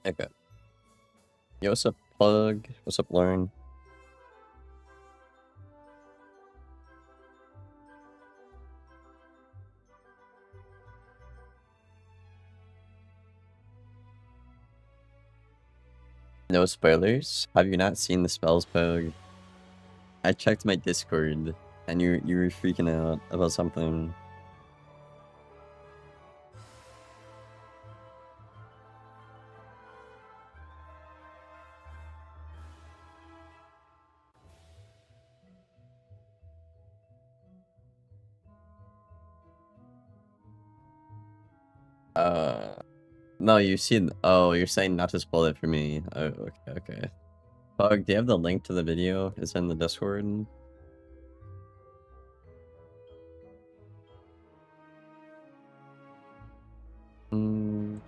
Okay. Yo, what's up, Plug? What's up, Lauren? No spoilers? Have you not seen the spells, Pug? I checked my Discord, and you were freaking out about something. No, you've seen. Oh, you're saying not to spoil it for me. Oh, okay. Pug, do you have the link to the video? It's in the Discord. Don't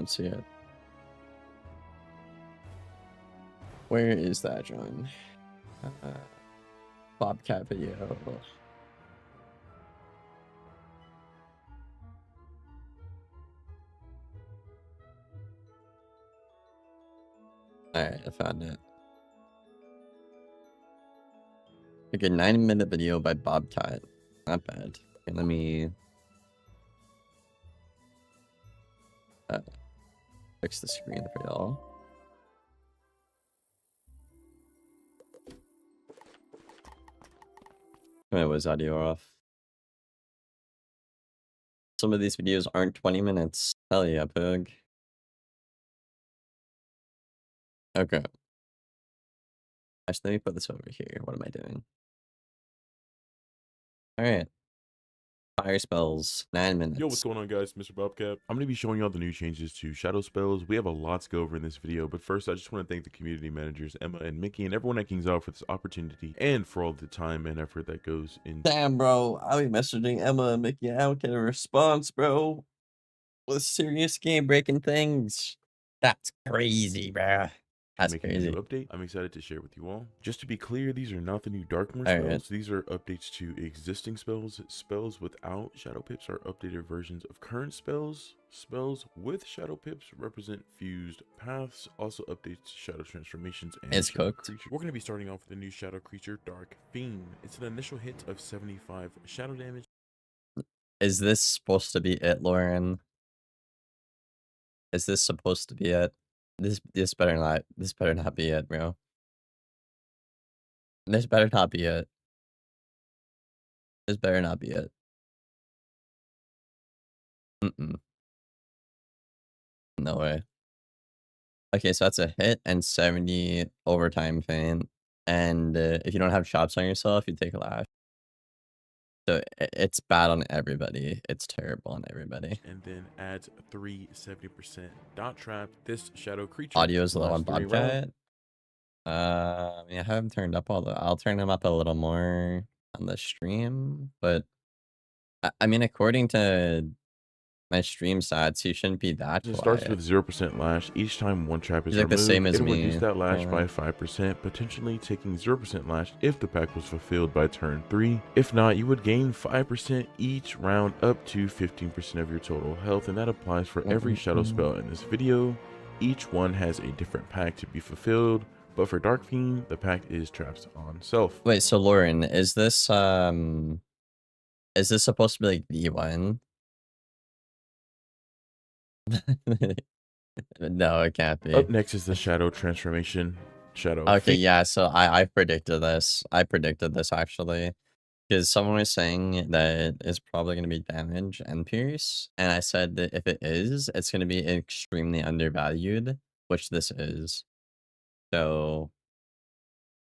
see it. Where is that, John? Bobcat video. Alright, I found it. Like a 9-minute video by Bobcat. Not bad. Okay, let me fix the screen for y'all. Wait, was audio off? Some of these videos aren't 20 minutes. Hell yeah, Pug. Okay. Actually, let me put this over here. What am I doing? Alright. Fire spells, 9 minutes. Yo, what's going on, guys? Mr. Bobcat. I'm going to be showing you all the new changes to shadow spells. We have a lot to go over in this video, but first I just want to thank the community managers, Emma and Mickey, and everyone at Kings Out for this opportunity and for all the time and effort that goes in. Damn, bro. I'll be messaging Emma and Mickey. I don't get a response, bro. With serious game-breaking things. That's crazy, bro. That's making crazy. a new update I'm excited to share with you all. Just to be clear, these are not the new Darkmoor All spells. right. These are updates to existing spells. Spells without shadow pips are updated versions of current spells. Spells with shadow pips represent fused paths. Also updates to shadow transformations and It's shadow cooked. creature. We're going to be starting off with the new shadow creature, Dark Fiend. It's an initial hit of 75 shadow damage. Is this supposed to be it, Lauren? Is this supposed to be it? This better not be it, bro. This better not be it. This better not be it. No way. Okay, so that's a hit and 70 overtime feint. And if you don't have chops on yourself, you take a lash. So it's bad on everybody. It's terrible on everybody. And then adds 370% dot trap. This shadow creature. Audio's low on Bobcat. I mean, I haven't turned up all the. I'll turn them up a little more on the stream, but I mean, according to my stream stats, he shouldn't be that quiet. It starts with 0% lash. Each time one trap is He's like removed, the same as it'll me. reduce that lash by 5%, potentially taking 0% lash if the pack was fulfilled by turn 3. If not, you would gain 5% each round up to 15% of your total health, and that applies for every shadow spell in this video. Each one has a different pack to be fulfilled, but for Dark Fiend, the pack is traps on self. Wait, so Lauren, is this supposed to be like the one? No, it can't be. Up next is the shadow transformation. Okay, yeah, so I predicted this. I predicted this actually. Because someone was saying that it's probably going to be damage and pierce. And I said that if it is, it's going to be extremely undervalued, which this is. So,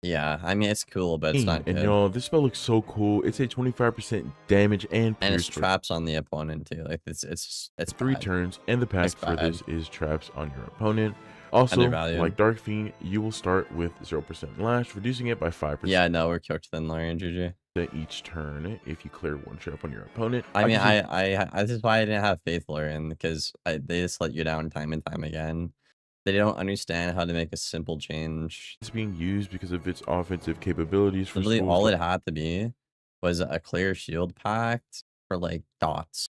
yeah, I mean, it's cool, but it's not good. And y'all, this spell looks so cool. It's a 25% damage and pierce. And it's traps on the opponent too. Like it's 3 turns, and the pack for this is traps on your opponent. Also, like Dark Fiend, you will start with 0% lash, reducing it by 5%. Yeah, no, we're cooked then, Lauren, GG. Each turn if you clear one trap on your opponent. I mean, I this is why I didn't have faith, Lauren, because they just let you down time and time again. They don't understand how to make a simple change. It's being used because of its offensive capabilities. For literally, all it had to be was a clear shield pact for like dots.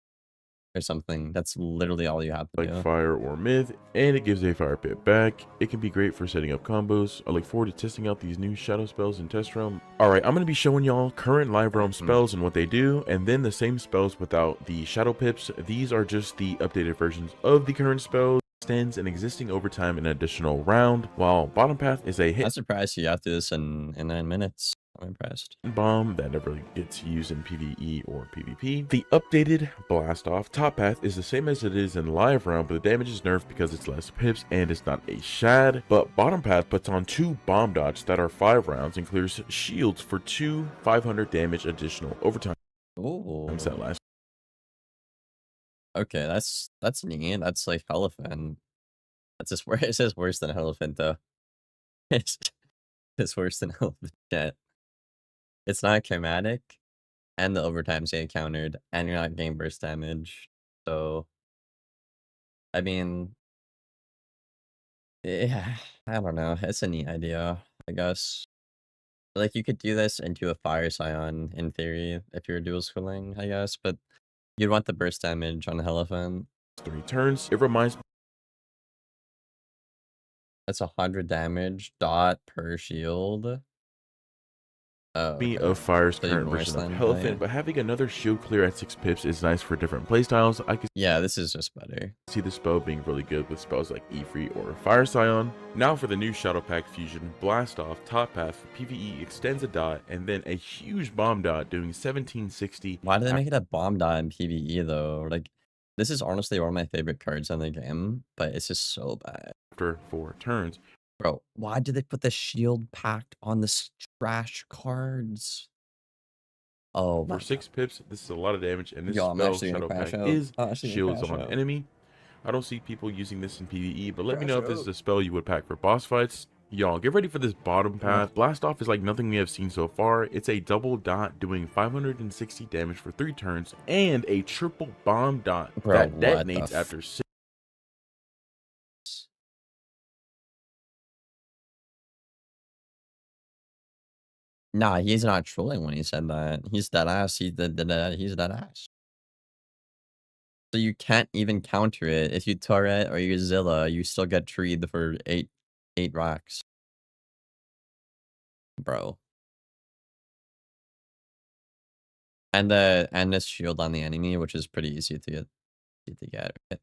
or something. That's literally all you have to like do. fire or myth, and it gives a fire pit back. It can be great for setting up combos. I look forward to testing out these new shadow spells in test realm. Alright, I'm going to be showing y'all current live realm spells and what they do, and then the same spells without the shadow pips. These are just the updated versions of the current spells. Extends an existing overtime an additional round, while bottom path is a hit I'm surprised you got through this in 9 minutes. I'm impressed. bomb that never gets used in PvE or PvP. The updated blast off top path is the same as it is in live round, but the damage is nerfed because it's less pips and it's not a shad. But bottom path puts on 2 bomb dots that are 5 rounds and clears shields for 2 500 damage additional overtime. Ooh. That last Okay, that's neat. That's like elephant. That's just where it says worse than elephant though. It's worse than elephant. Shit. It's not chromatic, and the overtime's getting countered, and you're not getting burst damage. So, I mean, yeah, I don't know. It's a neat idea, I guess. Like you could do this into a fire scion in theory if you're dual schooling, I guess, but you'd want the burst damage on the elephant. 3 turns. It reminds That's 100 damage dot per shield. Oh, me okay. of Fire's So even current worse version of then, Elephant, but having another shield clear at 6 pips is nice for different playstyles. I can yeah, this is just better. see the spell being really good with spells like Ifrit or Fire Scion. Now for the new Shadow Pact fusion, Blast Off top path for PvE extends a dot and then a huge bomb dot doing 1760. Why do they make it a bomb dot in PvE though? Like, this is honestly one of my favorite cards in the game, but it's just so bad. After 4 turns. Bro, why did they put the shield pact on the trash cards? Oh my For 6 pips, this is a lot of damage, and this Yo, I'm spell actually gonna Shadow crash Pact out. is I'm actually gonna shields crash on out. enemy. I don't see people using this in PvE, but let me Crash know if this out. is a spell you would pack for boss fights. Y'all, get ready for this bottom path. Blast Off is like nothing we have seen so far. It's a double dot doing 560 damage for 3 turns, and a triple bomb dot Bro, that what detonates the after 6. Nah, he's not trolling when he said that. He's dead ass. He's dead ass. So you can't even counter it. If you turret or you Zilla, you still get treed for 8 rocks. Bro. And this shield on the enemy, which is pretty easy to get. Right?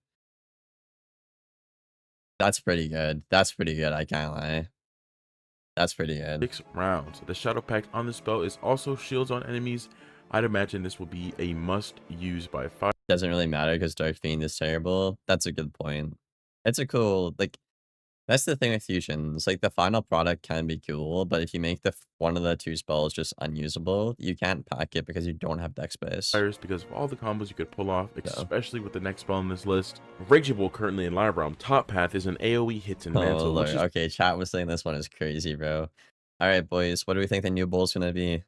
That's pretty good. That's pretty good, I can't lie. That's pretty good. 6 rounds. The Shadow Pact on the spell is also shields on enemies. I'd imagine this will be a must use by fire. Doesn't really matter because Dark Fiend is terrible. That's a good point. It's a cool, like, that's the thing with fusions. Like, the final product can be cool, but if you make one of the 2 spells just unusable, you can't pack it because you don't have deck space. Because of all the combos you could pull off, especially with the next spell on this list. Raging Bull currently in live realm. Top path is an AoE hits and mantle. Oh, Lord. Okay, chat was saying this one is crazy, bro. All right, boys. What do we think the new bull's gonna be?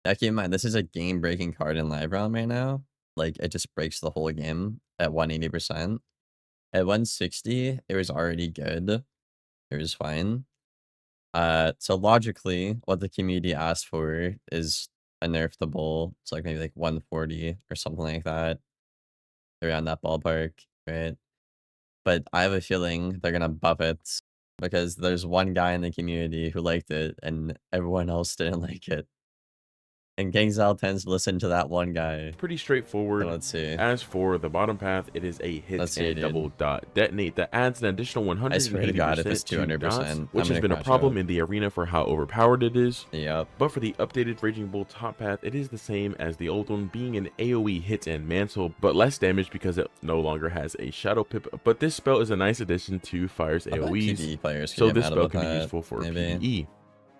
Now, keep in mind, this is a game-breaking card in live realm right now. Like, it just breaks the whole game at 180%. At 160, it was already good. It was fine. So logically, what the community asked for is a nerf the bull. It's like maybe like 140 or something like that. Around that ballpark, right? But I have a feeling they're gonna buff it because there's one guy in the community who liked it and everyone else didn't like it. And Gangzal tends to listen to that one guy. Pretty straightforward. So let's see. As for the bottom path, it is a hit Let's see, and double dot detonate that adds an additional 180% I swear to God, if it's to 200%, dots, which I'm has been a gonna crash problem out. in the arena for how overpowered it is. Yep. But for the updated Raging Bull top path, it is the same as the old one, being an AoE hit and mantle, but less damage because it no longer has a shadow pip. But this spell is a nice addition to Fire's I bet AoEs, PvE players so get this mad spell about can be that, useful for maybe. PvE.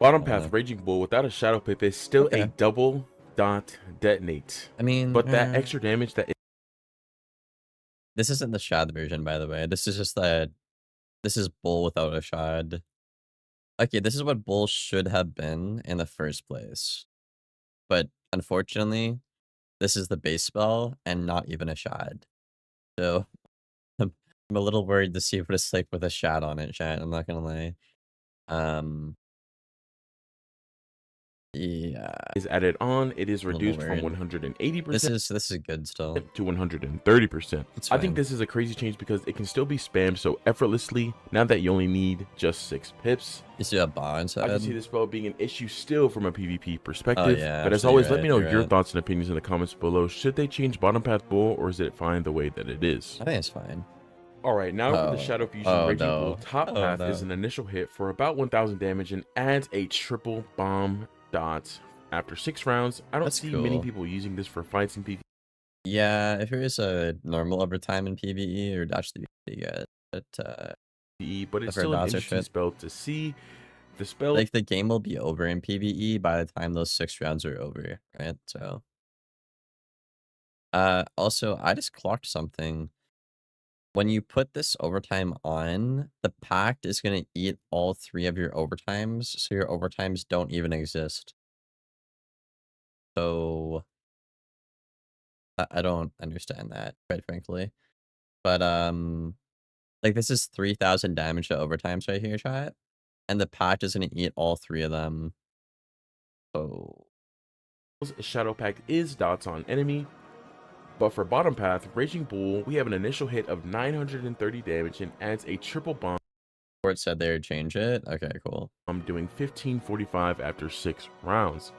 Bottom I don't path know. Raging Bull without a shadow pip is still a Okay. double dot detonate. I mean, But that extra damage that this isn't the shad version, by the way. This is just that this is bull without a shad. Okay, this is what bull should have been in the first place. But unfortunately, this is the base spell and not even a shad. So I'm a little worried to see what it's like with a shad on it, chat. I'm not gonna lie. Yeah, is added on, it is a little reduced from weird. 180% This is good still. to 130%. It's I think fine. this is a crazy change because it can still be spammed so effortlessly now that you only need just 6 pips. You see a bar I can see inside? this spell being an issue still from a PvP Oh perspective, yeah, but as actually, always, let me know you're your right. thoughts and opinions in the comments below. Should they change bottom path bull, or is it fine the way that it is? I think it's fine. Alright, now for the Shadow Fusion, Raging Bull No. top Oh path is no. an initial hit for about 1000 damage and adds a triple bomb dot after 6 rounds. I don't That's see many cool. people using this for fights in PvP. Yeah, if it was a normal overtime in PvE, it would actually be good. But But it's for still an bouncer interesting shit, spell to see. The spell like the game will be over in PvE by the time those 6 rounds are over, right? So also I just clocked something. When you put this overtime on, the pact is gonna eat all 3 of your overtimes, so your overtimes don't even exist. So I don't understand that, quite frankly. But like this is 3,000 damage to overtimes right here, chat. And the pact is gonna eat all 3 of them. So Shadow Pact is dots on enemy. But for bottom path, Raging Bull, we have an initial hit of 930 damage and adds a triple bomb. Court said they would change it. Okay, cool. I'm doing 1545 after 6 rounds.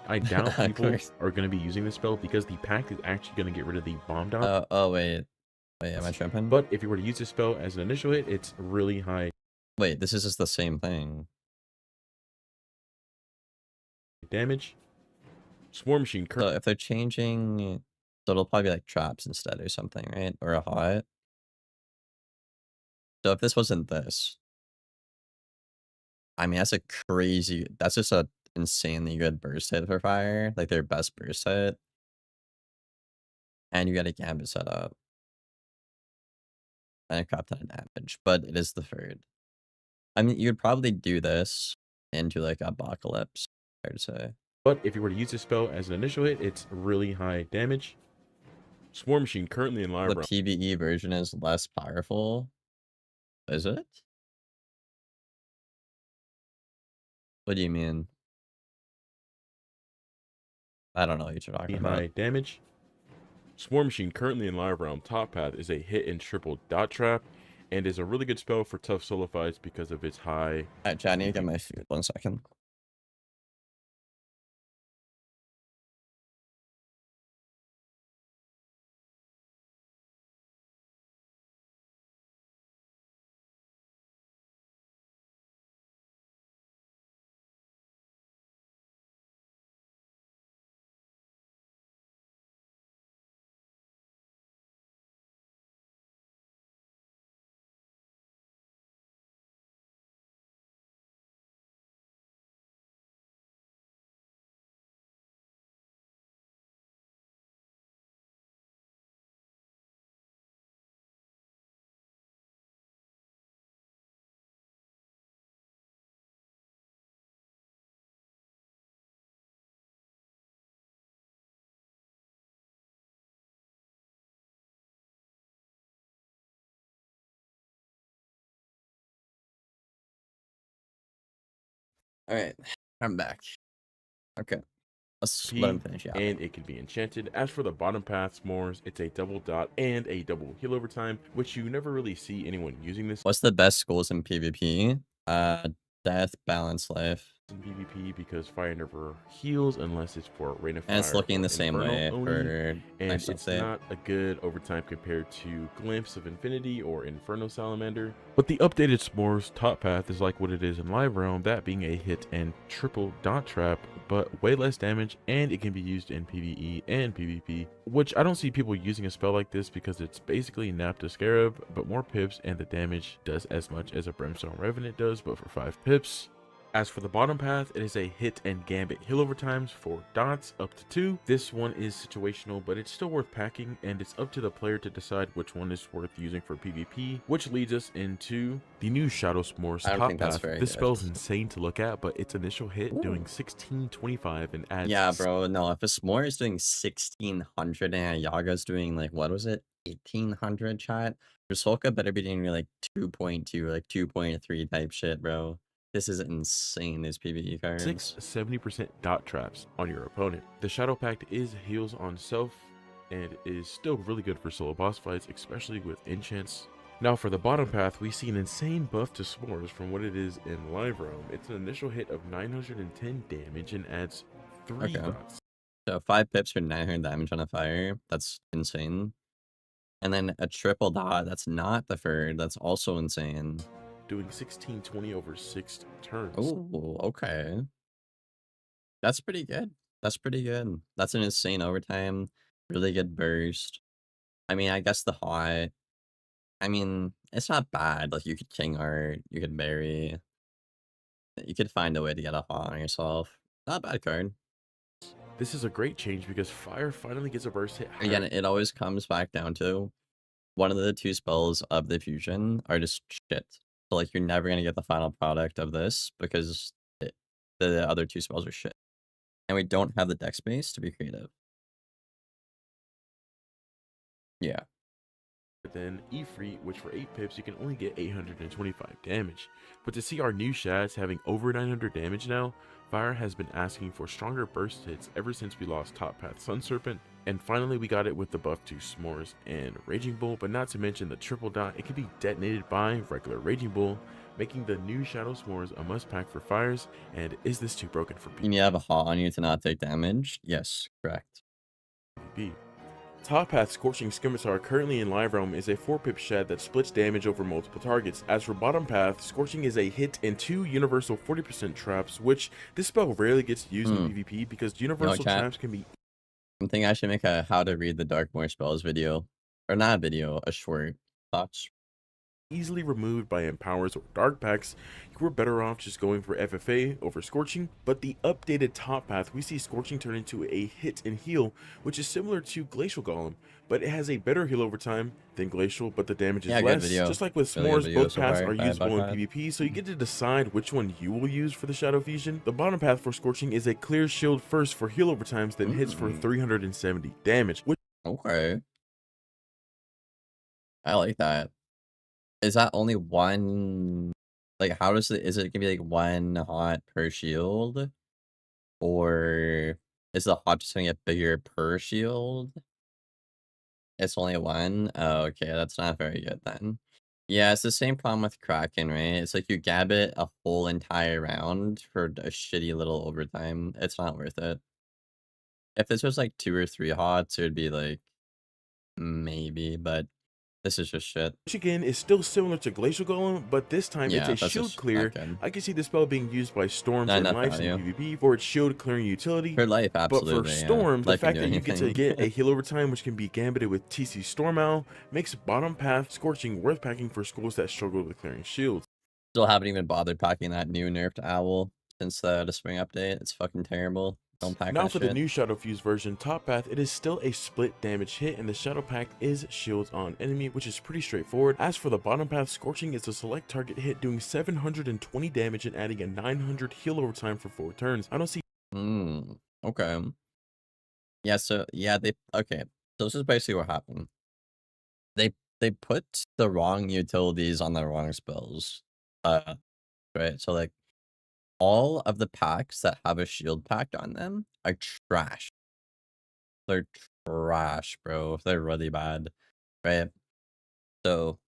I doubt Of people course. are going to be using this spell because the pact is actually going to get rid of the bomb dot. Oh wait. Wait, am I tripping? But if you were to use this spell as an initial hit, it's really high Wait, this is just the same thing. damage. Swarm Machine So if they're changing, so it'll probably be like traps instead or something, right? Or a hot. So if this wasn't this, I mean that's just a insanely good burst hit for fire, like their best burst hit. And you got a gambit set up. And a crap ton of damage, but it is the third. I mean, you'd probably do this into like Apocalypse, fair to say. But if you were to use this spell as an initial hit, it's really high damage. Swarm Machine currently in live The round. PvE version is less powerful. Is it? What do you mean? I don't know what you're talking about. High damage. Swarm Machine currently in live realm top path is a hit and triple dot trap and is a really good spell for tough solo fights because of its high. Alright, chat, I need to get my food. 1 second. Alright, I'm back. Okay. Let's let him finish out. And it can be enchanted. As for the bottom path s'mores, it's a double dot and a double heal over time, which you never really see anyone using this What's the best schools in PvP? Death, Balance, Life. in PvP because fire never heals unless it's for Rain of Fire. And it's looking or the same Inferno way only, for and next it's update. not a good overtime compared to Glimpse of Infinity or Inferno Salamander. But the updated s'mores top path is like what it is in live realm, that being a hit and triple dot trap, but way less damage, and it can be used in PvE and PvP, which I don't see people using a spell like this because it's basically Napta Scarab, but more pips, and the damage does as much as a Brimstone Revenant does, but for 5 pips. As for the bottom path, it is a hit and gambit heal over times for dots up to 2. This one is situational, but it's still worth packing, and it's up to the player to decide which one is worth using for PvP, which leads us into the new Shadow S'mores top path. This spell's insane to look at, but its initial hit doing 1625 and adds. Yeah, bro. No, if a s'more is doing 1600 and a Yaga's doing like, what was it? 1800, chat. Your Solka better be doing like 2.2, like 2.3 type shit, bro. this is insane, these PvE Six cards. 70% dot traps on your opponent. The Shadow Pact is heals on self and is still really good for solo boss fights, especially with enchants. Now for the bottom path, we see an insane buff to S'mores from what it is in Live Realm. It's an initial hit of 910 damage and adds 3 Okay. dots. So 5 pips for 900 damage on a fire. That's insane. And then a triple dot. That's not the third. That's also insane. Doing 1620 over 6 turns. Oh, okay. That's pretty good. That's pretty good. That's an insane overtime. Really good burst. I mean, I guess the hot. I mean, it's not bad. Like, you could King Art, you could bury, you could find a way to get a hot on yourself. Not a bad card. This is a great change because Fire finally gets a burst hit higher. Again, it always comes back down to one of the 2 spells of the fusion are just shit. So, like, you're never gonna get the final product of this because the other 2 spells are shit. And we don't have the deck space to be creative. Yeah. Then Ifrit, which for 8 pips you can only get 825 damage. But to see our new Shads having over 900 damage now, Fire has been asking for stronger burst hits ever since we lost Top Path Sun Serpent, and finally we got it with the buff to S'mores and Raging Bull, but not to mention the triple dot. It can be detonated by regular Raging Bull, making the new Shadow S'mores a must pack for fires. And is this too broken for You need to have a hot on you to not take damage? Yes, correct. PvP? Top Path Scorching Scimitar currently in Live Realm is a 4-pip Shad that splits damage over multiple targets. As for Bottom Path, Scorching is a hit and 2 universal 40% traps, which this spell rarely gets used in PvP because universal traps can be... I think I should make a how to read the Darkmoor spells video. Or not a video, a short. Thoughts? easily removed by empowers or dark packs. You were better off just going for FFA over Scorching, but the updated top path, we see Scorching turn into a hit and heal, which is similar to Glacial Golem, but it has a better heal over time than Glacial, but the damage is less. Just like with S'mores, both paths are usable in PvP, so you get to decide which one you will use for the Shadow Fusion. The bottom path for Scorching is a clear shield first for heal over times, then hits for 370 damage. Okay. I like that. Is that only one? Like, how does it? Is it gonna be like one hot per shield, or is the hot just gonna get bigger per shield? It's only one. Oh, okay, that's not very good then. Yeah, it's the same problem with Kraken, right? It's like you gab it a whole entire round for a shitty little overtime. It's not worth it. If this was like 2 or 3 hots, it would be like maybe, but this is just shit. Which again is still similar to Glacial Golem, but this time Yeah, it's a shield clear. I can see the spell being used by Storms and Lives in PvP for its shield clearing utility. For life, absolutely. But for Storms, the fact that you get to get a heal over time, which can be gambited with TC Storm Owl, makes bottom path Scorching worth packing for schools that struggle with clearing shields. Still haven't even bothered packing that new nerfed owl since the spring update. It's fucking terrible. Don't pack now that for shit. The new Shadow Fuse version, Top Path, it is still a split damage hit, and the Shadow Pact is shields on enemy, which is pretty straightforward. As for the bottom path, Scorching is a select target hit, doing 720 damage and adding a 900 heal over time for 4 turns. I don't see. Okay. Yeah. So yeah, okay. So this is basically what happened. They put the wrong utilities on the wrong spells. Right. So like, all of the packs that have a shield pact on them are trash. They're trash, bro. They're really bad, right? So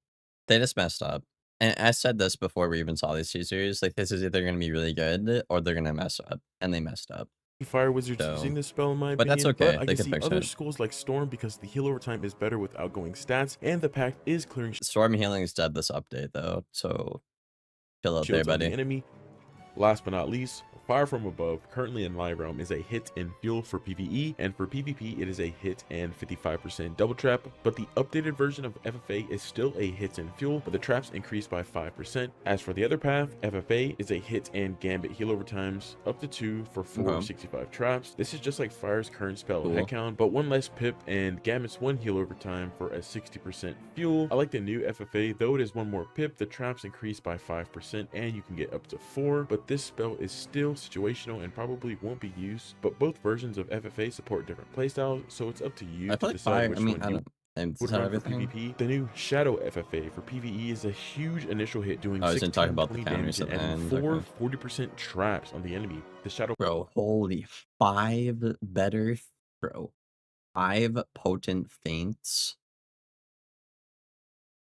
they just messed up. And I said this before we even saw these teasers. Like, this is either going to be really good or they're going to mess up. And they messed up. Fire Wizards using this spell in my opinion, but that's okay. But I can see other schools like Storm because the heal over time is better with outgoing stats, and the pact is clearing. Storm healing is dead this update though, so chill out there, buddy. The enemy. Last but not least, Fire from Above, currently in Live Realm, is a hit and fuel for PvE, and for PvP it is a hit and 55% double trap, but the updated version of FFA is still a hit and fuel, but the traps increase by 5%. As for the other path, FFA is a hit and gambit heal over times, up to 2 for 465 traps. This is just like Fire's current spell Headcount, but 1 less pip, and Gambit's 1 heal over time for a 60% fuel. I like the new FFA, though it is 1 more pip, the traps increase by 5%, and you can get up to 4, but this spell is still situational and probably won't be used, but both versions of FFA support different playstyles, so it's up to you to decide which one you And is would that run for everything? PvP. The new Shadow FFA for PvE is a huge initial hit, doing I was gonna talk about the 1620 counters damage at and the adding end. four Okay. 40% traps on the enemy. The Shadow Bro, holy 5 better, bro. 5 potent feints.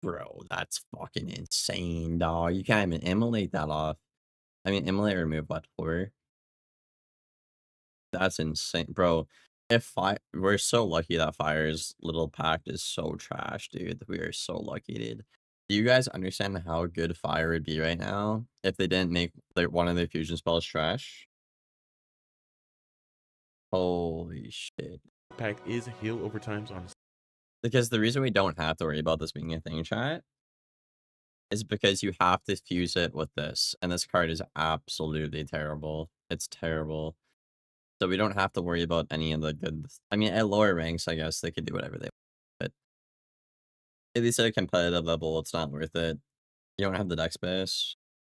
Bro, that's fucking insane, dog. You can't even immolate that off. I mean, immolate or remove what for? That's insane, bro. If fire, we're so lucky that Fire's little pact is so trash, dude. We are so lucky, dude. Do you guys understand how good Fire would be right now if they didn't make like one of their fusion spells trash? Holy shit. pack is a heal over times on Because the reason we don't have to worry about this being a thing, chat, is because you have to fuse it with this, and this card is absolutely terrible. It's terrible. So we don't have to worry about any of the good. I mean, at lower ranks, I guess they could do whatever they want, but at least at a competitive level, it's not worth it. You don't have the deck space.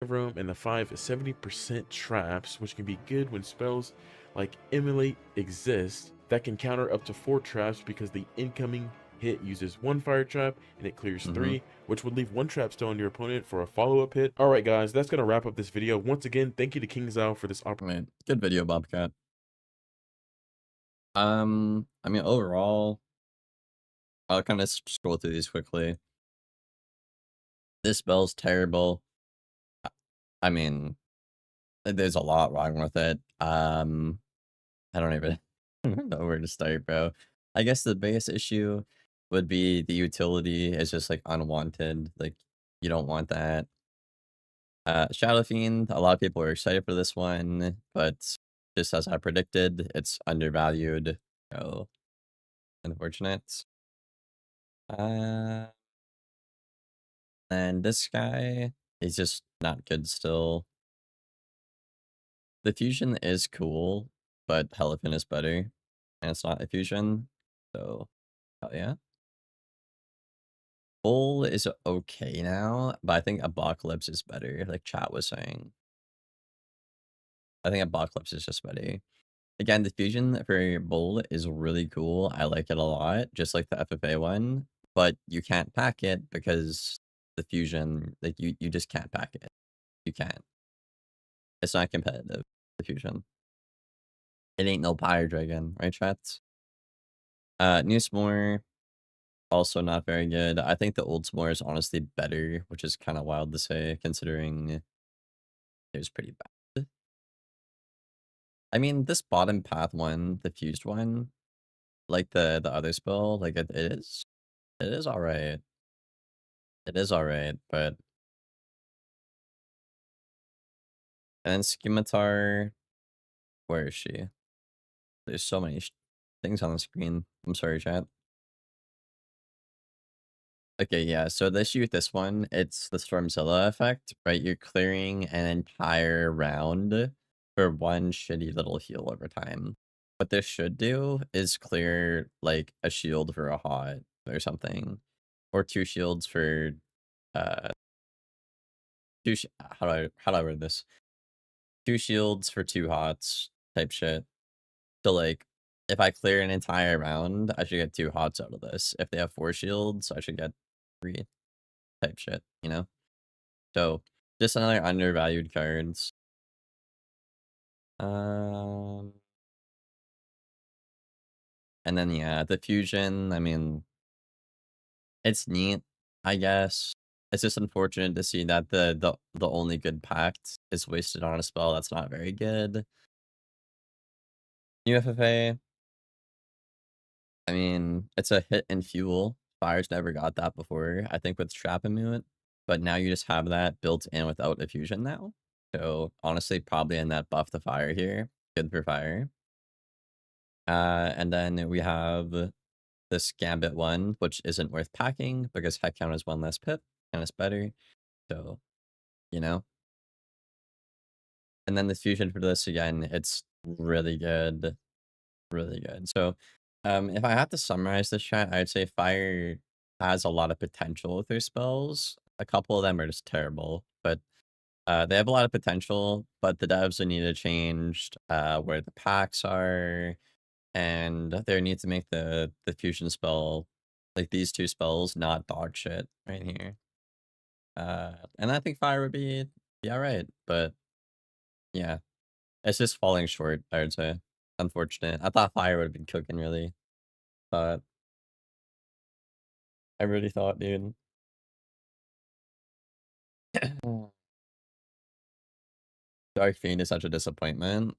room, and the 5 is 70% traps, which can be good when spells like Immolate exist that can counter up to 4 traps because the incoming hit uses 1 fire trap and it clears 3, which would leave 1 trap still on your opponent for a follow-up hit. Alright guys, that's going to wrap up this video. Once again, thank you to KingsOwl for this opportunity. Wait, good video, Bobcat. I mean, overall, I'll kind of scroll through these quickly. This spell's terrible. I mean, there's a lot wrong with it. I don't even know where to start, bro. I guess the biggest issue would be the utility is just like unwanted. Like, you don't want that. Shadow Fiend, a lot of people are excited for this one, but just as I predicted, it's undervalued. So unfortunate. And this guy is just not good still. The fusion is cool, but Helifin is better. And it's not a fusion. So hell yeah. Bull is okay now, but I think Apocalypse is better, like chat was saying. I think Apocalypse is just better. Again, the fusion for Bull is really cool. I like it a lot, just like the FFA one, but you can't pack it because the fusion, like you just can't pack it. You can't. It's not competitive, the fusion. It ain't no Pyre Dragon, right, chat? New S'more, also not very good. I think the old S'more is honestly better, which is kind of wild to say, considering it was pretty bad. I mean, this bottom path one, the fused one, like the other spell, like it is all right. It is all right, but and then Scimitar, where is she? There's so many things on the screen. I'm sorry, chat. Okay, yeah. So the issue with this one, it's the Stormzilla effect, right? You're clearing an entire round for one shitty little heal over time. What this should do is clear like a shield for a hot or something, or 2 shields for uh how do I word this? 2 shields for 2 hots type shit. So like if I clear an entire round, I should get 2 hots out of this. If they have 4 shields, I should get 3 type shit, you know? So just another undervalued cards. Um and then yeah, the fusion, I mean it's neat, I guess. It's just unfortunate to see that the only good pact is wasted on a spell that's not very good. New FFA, I mean, it's a hit and fuel. Fire's never got that before, I think with Trap Immune, but now you just have that built in without a fusion now. So honestly, probably in that buff the fire here. Good for fire. And then we have this Gambit one, which isn't worth packing because head count is 1 less pip and it's better. So, you know. And then the fusion for this again, it's really good. Really good. So, if I have to summarize this chat, I'd say Fire has a lot of potential with their spells. A couple of them are just terrible, but they have a lot of potential, but the devs would need to change where the packs are, and they need to make the fusion spell Like these two spells, not dog shit right here. And I think fire would be alright, but yeah, it's just falling short, I would say. Unfortunate. I thought fire would have been cooking really. Thought I really thought, dude. Dark Fiend is such a disappointment.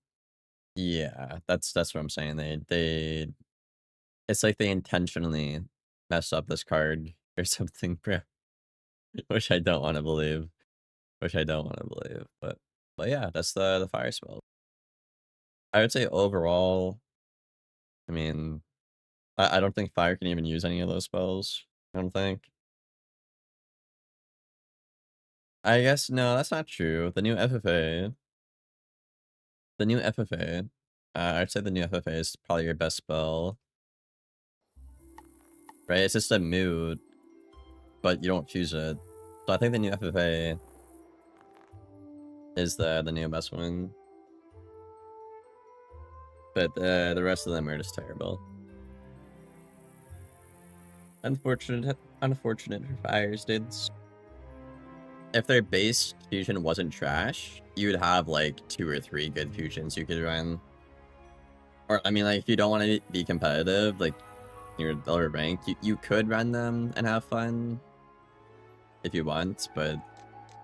Yeah, that's what I'm saying. They it's like they intentionally messed up this card or something, bro. Which I don't want to believe. Which I don't want to believe. But yeah, that's the fire spell. I would say overall, I mean, I don't think fire can even use any of those spells. I don't think. I guess no, that's not true. The new FFA, I'd say the new FFA is probably your best spell. Right? It's just a mood, but you don't choose it. So I think the new FFA is the new best one. But the rest of them are just terrible. Unfortunate for fires, dudes. If their base fusion wasn't trash, you would have like 2 or 3 good fusions you could run. Or I mean, like if you don't want to be competitive, like your lower rank, you could run them and have fun if you want. But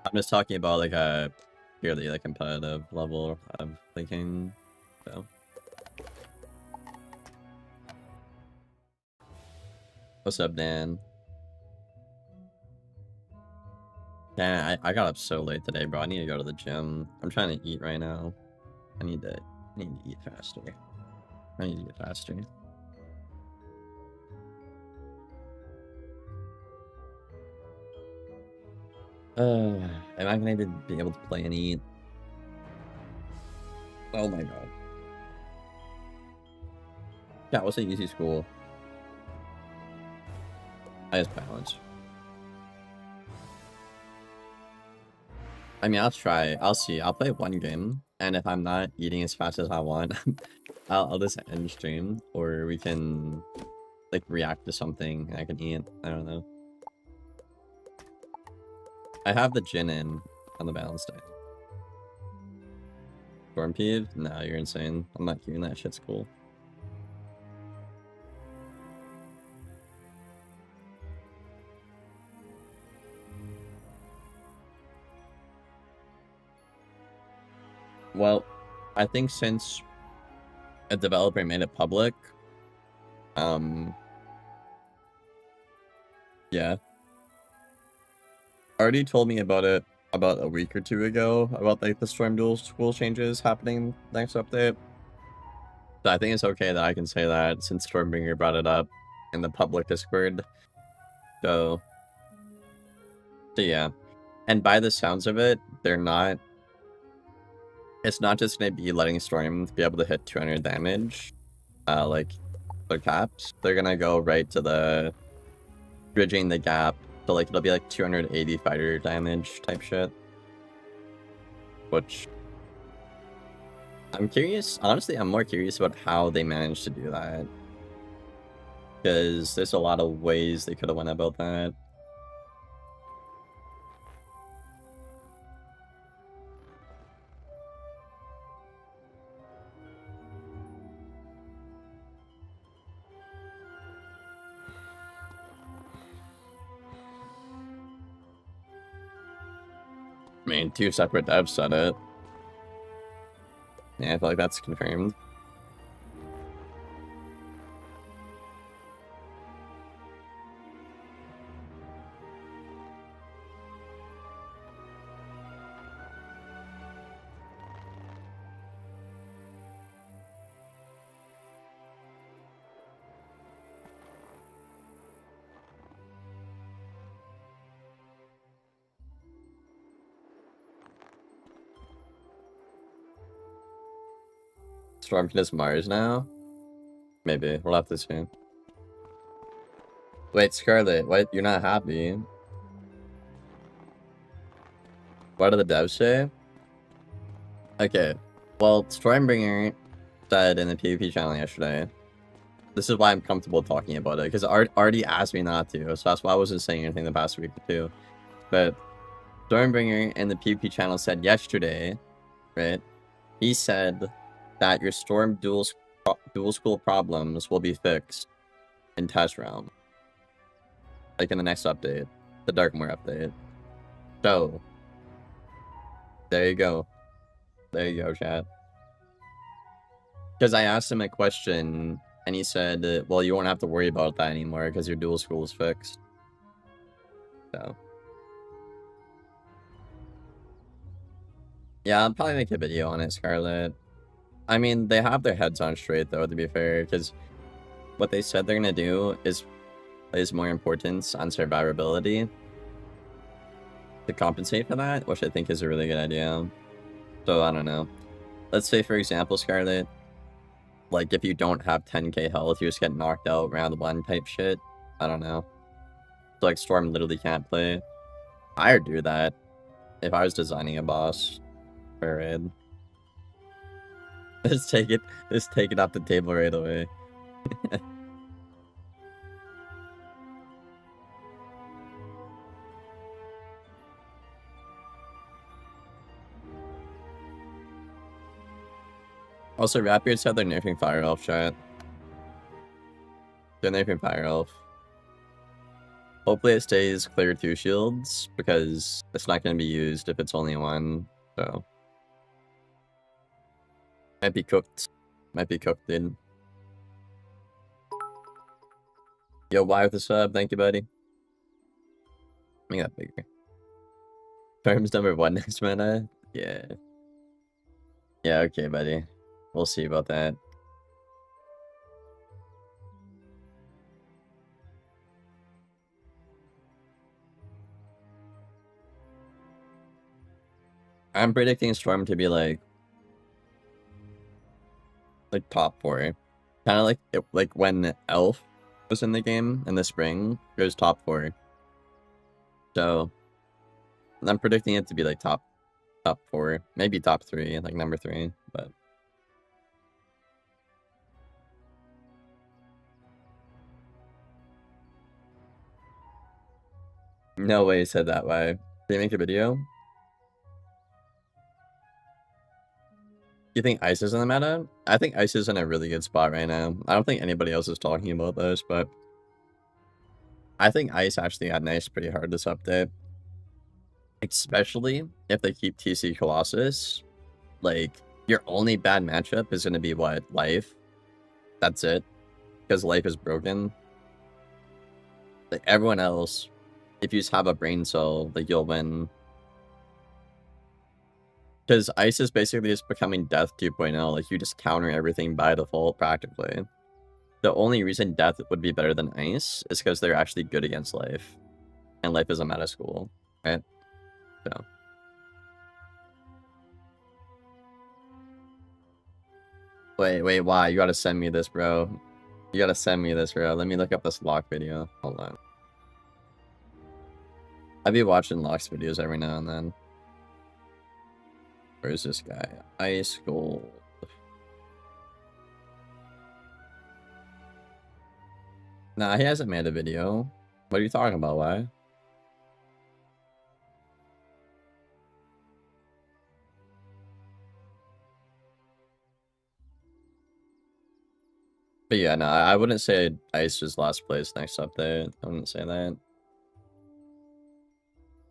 I'm just talking about like a purely like competitive level of thinking. So. What's up, Dan? Yeah, I got up so late today, bro. I need to go to the gym. I'm trying to eat right now. I need to eat faster. I need to get faster. Am I gonna even be able to play and eat? Oh my god. Yeah, what's an easy school? I just balance. I mean, I'll try. I'll see. I'll play 1 game, and if I'm not eating as fast as I want, I'll just end stream, or we can like react to something I can eat. I don't know. I have the gin in on the balance day. Storm peeve? No, you're insane. I'm not hearing that shit's cool. Well, I think since a developer made it public, yeah. Already told me about it about a week or 2 ago, about like the Storm Duel school changes happening next update. So I think it's okay that I can say that since Stormbringer brought it up in the public Discord. So yeah. And by the sounds of it, it's not just gonna be letting Storm be able to hit 200 damage, like their caps. They're gonna go right to the bridging the gap. So like it'll be like 280 fighter damage type shit. Which I'm curious, honestly, I'm more curious about how they managed to do that. Because there's a lot of ways they could have went about that. I mean, 2 separate devs said it. Yeah, I feel like that's confirmed. Storm can just Mars now? Maybe. We'll have to see. Wait, Scarlet, what? You're not happy? What do the devs say? Okay. Well, Stormbringer said in the PvP channel yesterday This is why I'm comfortable talking about it, because Art already asked me not to, so that's why I wasn't saying anything the past week or two. But Stormbringer in the PvP channel said yesterday, right? He said that your Storm dual school problems will be fixed in test realm, like in the next update, the Darkmoor update. So there you go. There you go, chat. Because I asked him a question, and he said, well, you won't have to worry about that anymore because your dual school is fixed. So. Yeah, I'll probably make a video on it, Scarlet. I mean, they have their heads on straight, though, to be fair, because what they said they're going to do is place more importance on survivability to compensate for that, which I think is a really good idea. So, I don't know. Let's say, for example, Scarlet, like, if you don't have 10k health, you just get knocked out round 1 type shit. I don't know. So, like, Storm literally can't play. I would do that if I was designing a boss for a raid. Just take it off the table right away. Also, Rapbeard said they're nerfing Fire Elf, chat. They're nerfing Fire Elf. Hopefully it stays clear 2 shields, because it's not going to be used if it's only 1, so. Might be cooked. Might be cooked in. Yo, why with the sub? Thank you, buddy. Make that bigger. Terms number 1 next meta? Yeah. Yeah, okay, buddy. We'll see about that. I'm predicting Storm to be like top 4. Kind of like when Elf was in the game in the spring, it was top 4. So I'm predicting it to be like top 4, maybe top 3, like number 3, but no way he said that. Why? Did he make a video? You think Ice is in the meta? I think Ice is in a really good spot right now. I don't think anybody else is talking about this, but I think Ice actually got nice pretty hard this update. Especially if they keep TC Colossus. Like, your only bad matchup is going to be what? Life? That's it. Because Life is broken. Like, everyone else, if you just have a brain cell, like, you'll win. Because Ice is basically just becoming Death 2.0. Like, you just counter everything by default, practically. The only reason Death would be better than Ice is because they're actually good against Life. And Life is a meta school, right? So. Wait, why? You gotta send me this, bro. You gotta send me this, bro. Let me look up this Lock video. Hold on. I be watching Lock's videos every now and then. Where's this guy? Ice Gold. Nah, he hasn't made a video. What are you talking about? Why? But yeah, no, I wouldn't say Ice is last place next update. I wouldn't say that.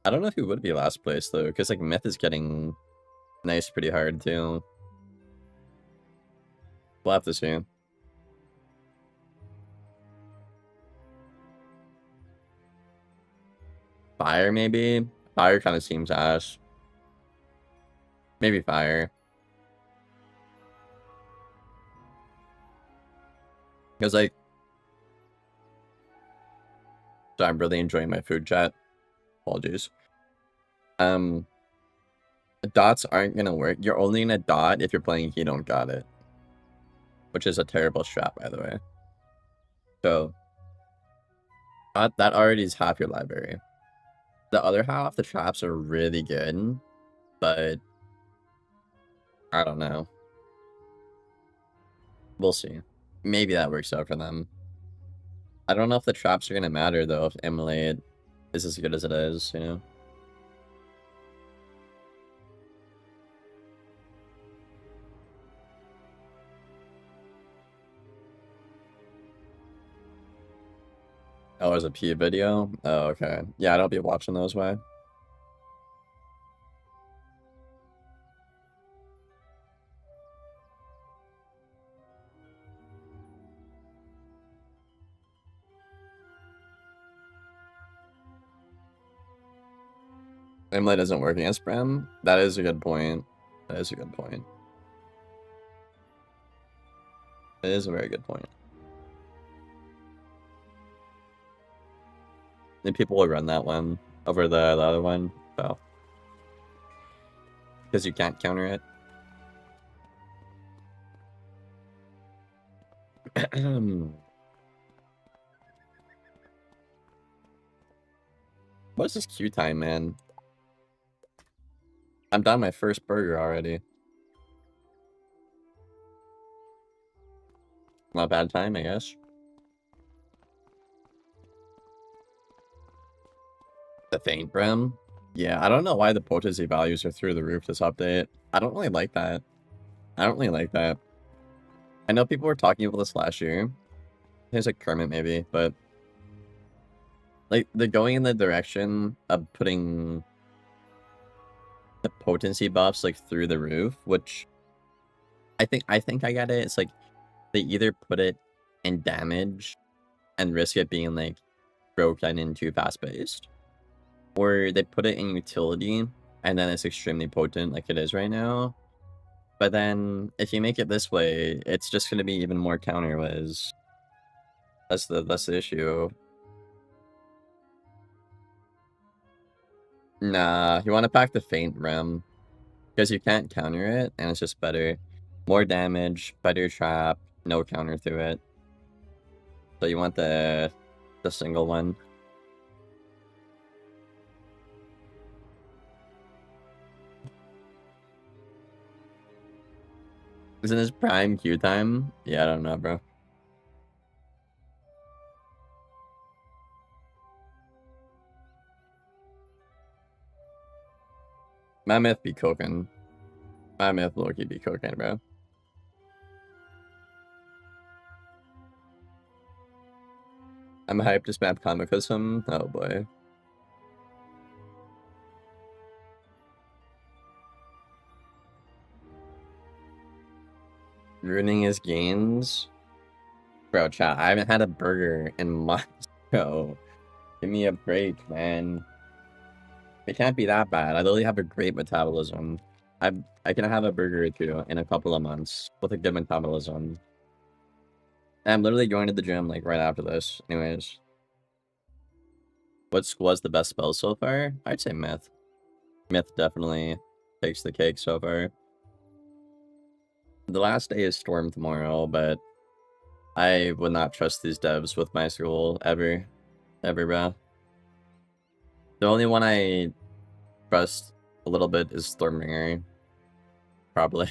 I don't know if he would be last place, though, because, like, Myth is getting nice pretty hard, too. We'll have to see. Fire, maybe? Fire kind of seems ash. Maybe Fire. Because, like... So I'm really enjoying my food, chat. Apologies. Dots aren't gonna work. You're only gonna dot if you're playing He Don't Got It. Which is a terrible strat, by the way. So... that already is half your library. The other half, the traps are really good. But... I don't know. We'll see. maybe that works out for them. I don't know if the traps are gonna matter though if Immolate is as good as it is, you know? Oh, there's a P video? Oh, okay. Yeah, I don't be watching those way. Immolate doesn't work against Bram? That is a good point. That is a good point. It is a very good point. And people will run that one over the other one, so. Because you can't counter it. What's this queue time, man? I'm done my first burger already. Not a bad time, I guess. The Faint Brim? Yeah, I don't know why the potency values are through the roof this update. I don't really like that. I don't really like that. I know people were talking about this last year. There's like Kermit maybe, but like they're going in the direction of putting the potency buffs like through the roof, which I think I get it. It's like they either put it in damage and risk it being like broken and too fast paced, or they put it in utility and then it's extremely potent like it is right now. But then if you make it this way, it's just gonna be even more counter whiz. That's the issue. Nah, you want to pack the Faint Rim because you can't counter it and it's just better. More damage, better trap, no counter to it. So you want the single one. Isn't this prime queue time? Yeah, I don't know, bro. Mammoth be cooking. Mammoth Loki be cooking, bro. I'm hyped to spam Comicusm. Oh boy. Ruining his gains? Bro, chat, I haven't had a burger in months, bro. Give me a break, man. It can't be that bad. I literally have a great metabolism. I can have a burger or two in a couple of months with a good metabolism. And I'm literally going to the gym like right after this. Anyways. What was the best spell so far? I'd say Myth. Myth definitely takes the cake so far. The last day is Storm tomorrow, but I would not trust these devs with my school ever. Ever, bro. The only one I trust a little bit is Stormbringer. Probably.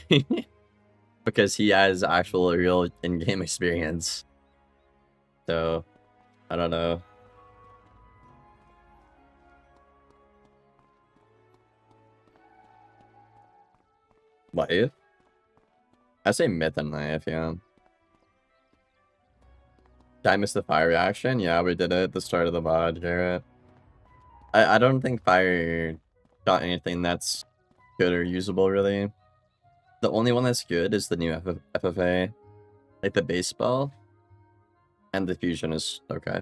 Because he has actual real in-game experience. So, I don't know. Life? I say Myth and Life, yeah. Did I miss the fire reaction? Yeah, we did it at the start of the VOD, Garrett. I don't think fire got anything that's good or usable, really. The only one that's good is the new FFA. Like the base spell. And the fusion is okay.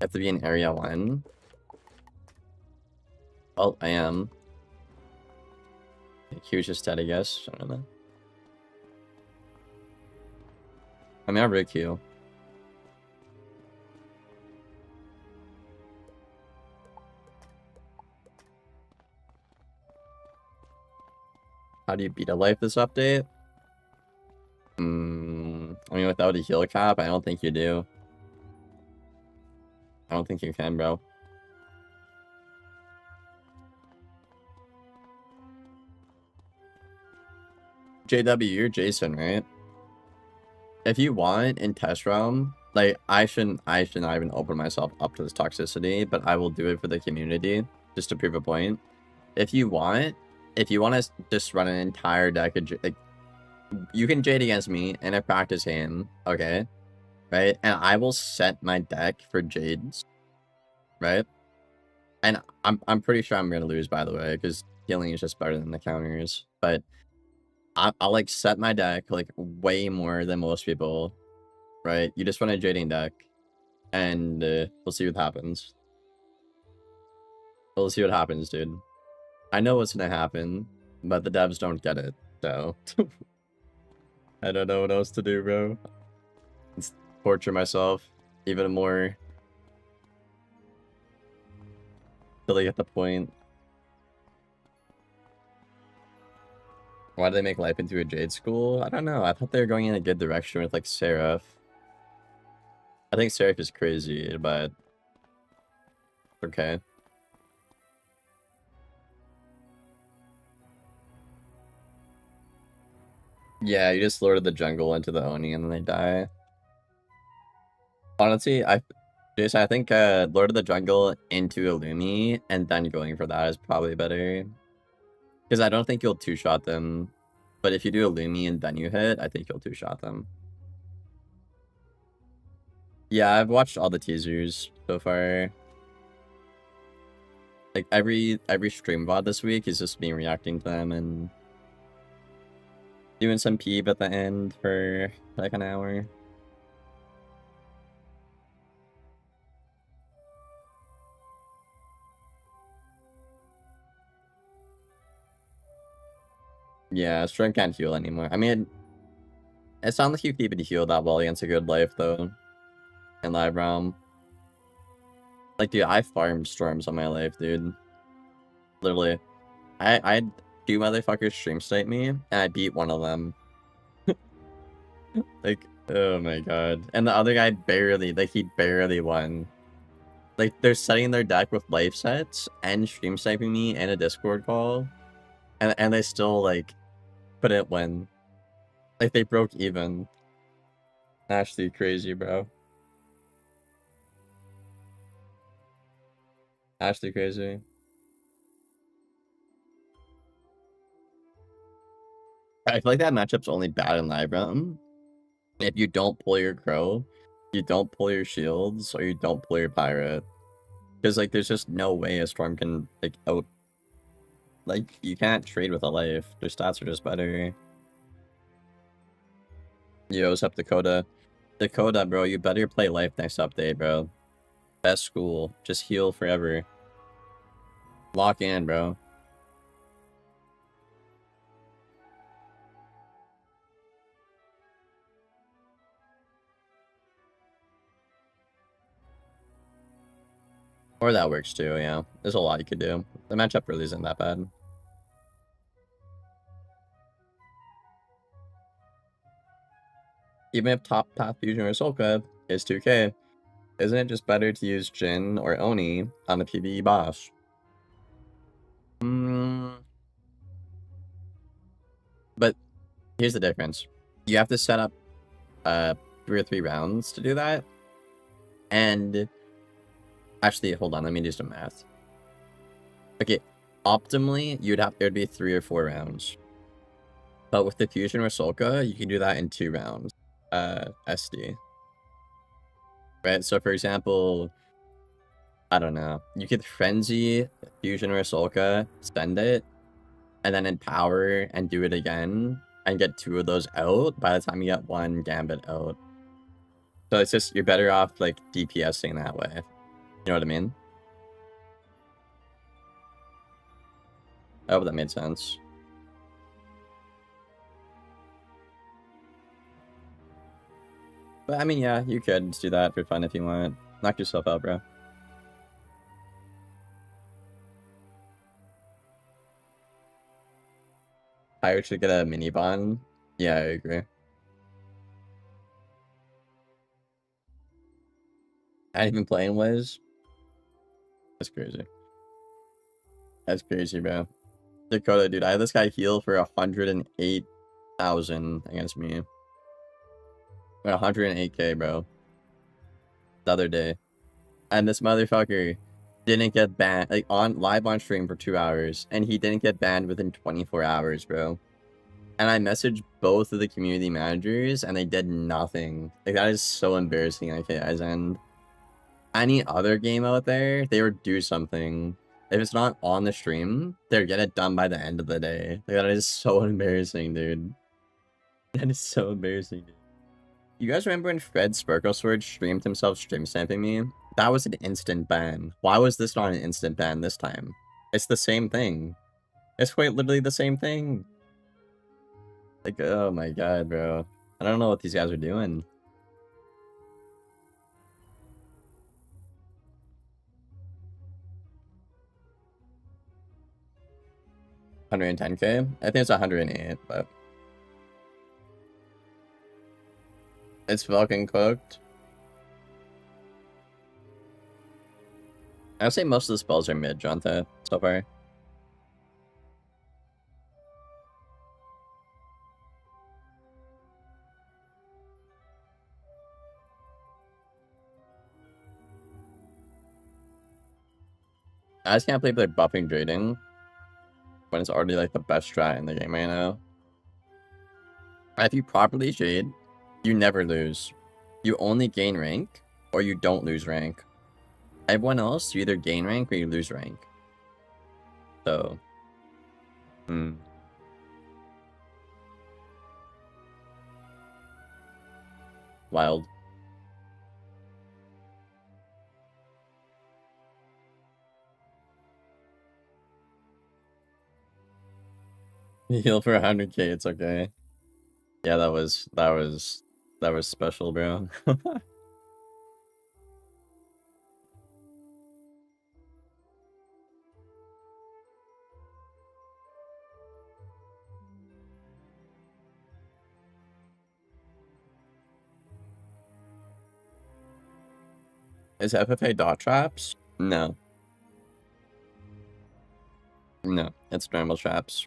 Have to be in area 1. Well, I am. Q's just dead, I guess. I don't know. I mean, I have Q. How do you beat a life this update? I mean, without a heal cap, I don't think you do. I don't think you can, bro. JW, you're Jason, right? If you want in test realm, like I should not even open myself up to this toxicity, but I will do it for the community just to prove a point. If you want to just run an entire deck of like, you can Jade against me in a practice hand, okay? Right? And I will set my deck for Jades, right? And I'm pretty sure I'm gonna lose, by the way, because healing is just better than the counters. But I'll like set my deck like way more than most people, right? You just run a Jading deck, and we'll see what happens. We'll see what happens, dude. I know what's gonna happen, but the devs don't get it, so I don't know what else to do, bro. Let's torture myself even more till I get the point. Why do they make life into a Jade school? I don't know. I thought they were going in a good direction with like Seraph. I think Seraph is crazy, but okay. Yeah, you just lured the jungle into the Oni and then they die. Honestly, Jason, I think Lord of the Jungle into Illumi and then going for that is probably better. Because I don't think you'll two-shot them. But if you do Illumi and then you hit, I think you'll two-shot them. Yeah, I've watched all the teasers so far. Like every stream VOD this week is just me reacting to them and doing some peeb at the end for like an hour. Yeah, Storm can't heal anymore. I mean, it's not like you can even heal that well against a good life though. In live realm. Like, dude, I farmed storms on my life, dude. Literally. I had two motherfuckers stream snipe me, and I beat one of them. Like, oh my god. And the other guy barely, like, he barely won. Like, they're setting their deck with life sets, and stream sniping me in a Discord call, and they still, like, couldn't win. Like, they broke even. Actually crazy, bro. Actually crazy. I feel like that matchup's only bad in live realm. If you don't pull your crow, you don't pull your shields, or you don't pull your pirate. Because, like, there's just no way a storm can, like, out... Like, you can't trade with a life. Their stats are just better. Yo, what's up, Dakota? Dakota, bro, you better play life next update, bro. Best school. Just heal forever. Lock in, bro. Or that works too, yeah. There's a lot you could do. The matchup really isn't that bad. Even if top path fusion or Solka is 2k, isn't it just better to use Jhin or Oni on the PvE boss? But here's the difference. You have to set up 3 or 3 rounds to do that. And actually, hold on, let me do some math. Okay, optimally, it would be 3 or 4 rounds. But with the fusion or Solka, you can do that in 2 rounds. SD. Right? So for example, I don't know. You could frenzy fusion or Solka, spend it, and then empower and do it again, and get 2 of those out by the time you get 1 gambit out. So it's just, you're better off like DPSing that way. You know what I mean? I hope that made sense. But I mean, yeah, you could do that for fun if you want. Knock yourself out, bro. Pirate should get a mini bond. Yeah, I agree. I ain't even playing Wiz. That's crazy. That's crazy, bro. Dakota, dude, I had this guy heal for 108 1,000 against me. 108k, bro. The other day. And this motherfucker didn't get banned, like, live on stream for 2 hours, and he didn't get banned within 24 hours, bro. And I messaged both of the community managers, and they did nothing. Like, that is so embarrassing on KI's end. Any other game out there, they would do something. If it's not on the stream, they'll get it done by the end of the day. Like, that is so embarrassing, dude. That is so embarrassing, dude. You guys remember when Fred Sparklesword streamed himself stream snapping me? That was an instant ban. Why was this not an instant ban this time? It's the same thing. It's quite literally the same thing. Like, oh my god, bro. I don't know what these guys are doing. $110k? I think it's 108, but it's fucking cooked. I'd say most of the spells are mid, Jonta, so far. I just can't believe they're buffing Drayden when it's already like the best strat in the game right now. If you properly shade, you never lose. You only gain rank, or you don't lose rank. Everyone else, you either gain rank or you lose rank. So, wild. Heal for 100k, it's okay. Yeah, that was special, bro. Is FFA dot traps? No. No, it's normal traps.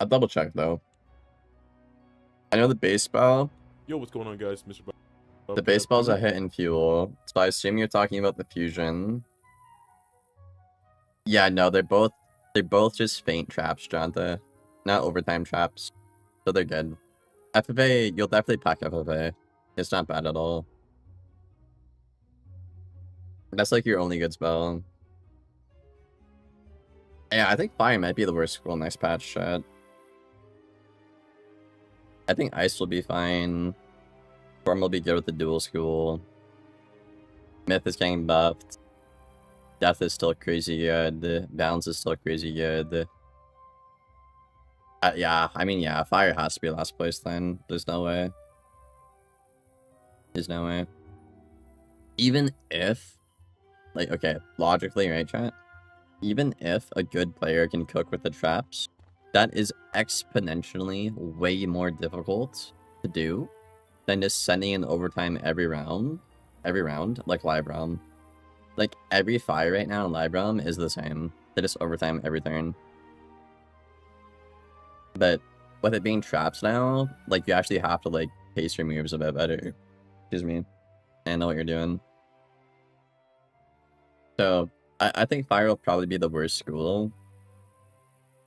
I'll double check though. I know the base spell. Yo, what's going on, guys? Mr. The base spell's a hit and fuel, so I assume you're talking about the fusion. Yeah, no, they're both just faint traps, Jonta. Not overtime traps. So they're good. FFA, you'll definitely pack FFA. It's not bad at all. That's like your only good spell. Yeah, I think fire might be the worst school next patch, chat. I think ice will be fine. Storm will be good with the dual school. Myth is getting buffed. Death is still crazy good. Balance is still crazy good. Yeah, I mean, yeah, fire has to be last place then. There's no way. There's no way. Even if, like, okay, logically, right, chat? Even if a good player can cook with the traps, that is exponentially way more difficult to do than just sending in overtime every round, like Live Realm. Like, every fire right now in Live Realm is the same. They just overtime every turn. But with it being traps now, like, you actually have to, like, pace your moves a bit better. Excuse me. I know what you're doing. So, I think fire will probably be the worst school.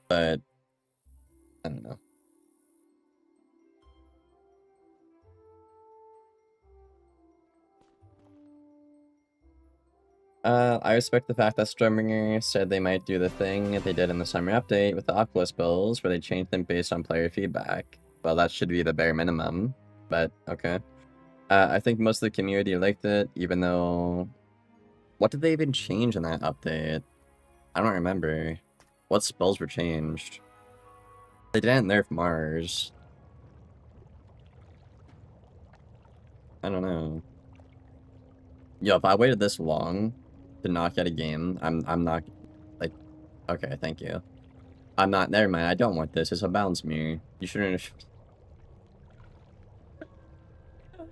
But, I don't know. I respect the fact that Stormbringer said they might do the thing they did in the summer update with the Oculus builds, where they changed them based on player feedback. Well, that should be the bare minimum, but okay. I think most of the community liked it, even though... What did they even change in that update? I don't remember. What spells were changed? They didn't nerf Mars. I don't know. Yo, if I waited this long to not get a game, I'm not, like, okay, thank you. I'm not, never mind, I don't want this, it's a bounce mirror. You shouldn't have...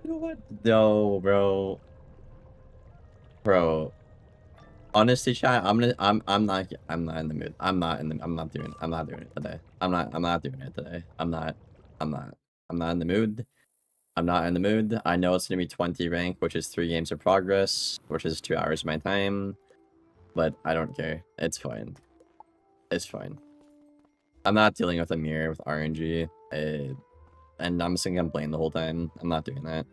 You know what? No, bro. Bro. Honestly, chat, I'm not in the mood. I'm not doing it today. I'm not doing it today. I'm not in the mood. I'm not in the mood. I know it's gonna be 20 rank, which is 3 games of progress, which is 2 hours of my time, but I don't care. It's fine. It's fine. I'm not dealing with a mirror with RNG, and I'm singing complain the whole time. I'm not doing that.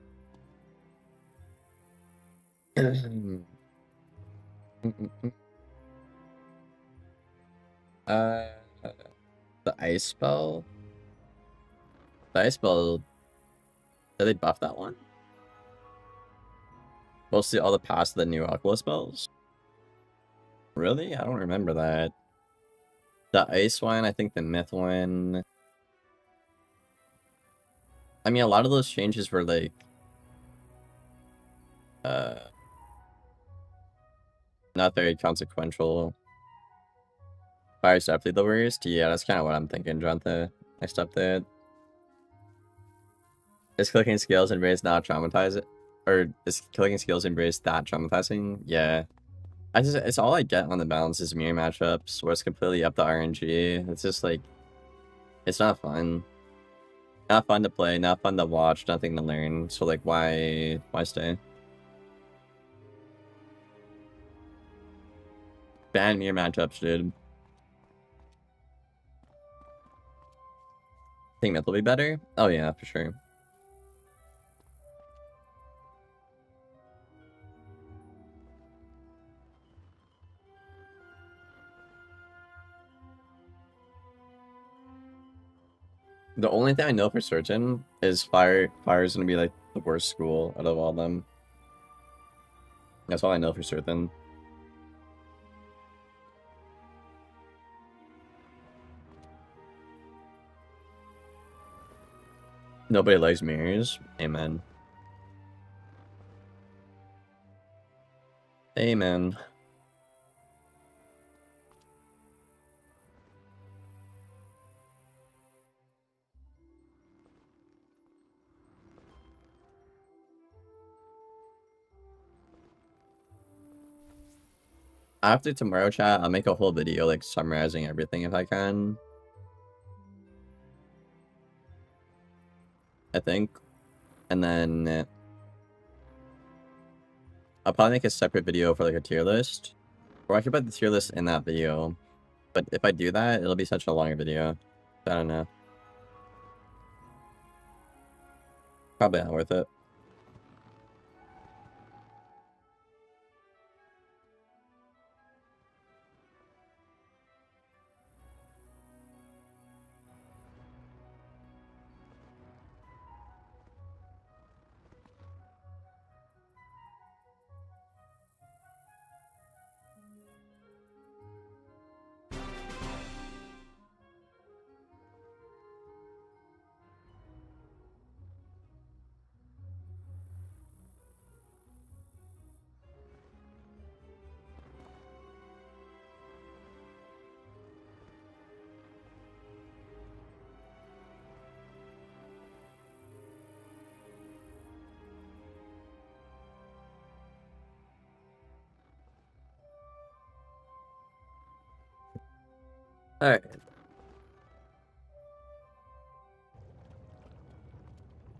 uh, the ice spell. The ice spell. Did they buff that one? Mostly all the past the new Aqua spells. Really? I don't remember that. The ice one, I think the myth one. I mean, a lot of those changes were like, not very consequential. Fire's definitely the worst. Yeah, that's kind of what I'm thinking, Jonathan. Next update. Is clicking skills and raise not traumatizing? Or is clicking skills and raise that traumatizing? Yeah. It's all I get on the balance is mirror matchups where it's completely up to RNG. It's just like, it's not fun. Not fun to play, not fun to watch, nothing to learn. So like, why stay? Ban mirror matchups, dude. Think myth will be better? Oh yeah, for sure. The only thing I know for certain is Fire is gonna be like the worst school out of all of them. That's all I know for certain. Nobody likes mirrors. Amen. Amen. After tomorrow chat, I'll make a whole video like summarizing everything if I can. I think. And then I'll probably make a separate video for like a tier list. Or I could put the tier list in that video. But if I do that, it'll be such a longer video. I don't know. Probably not worth it. Alright.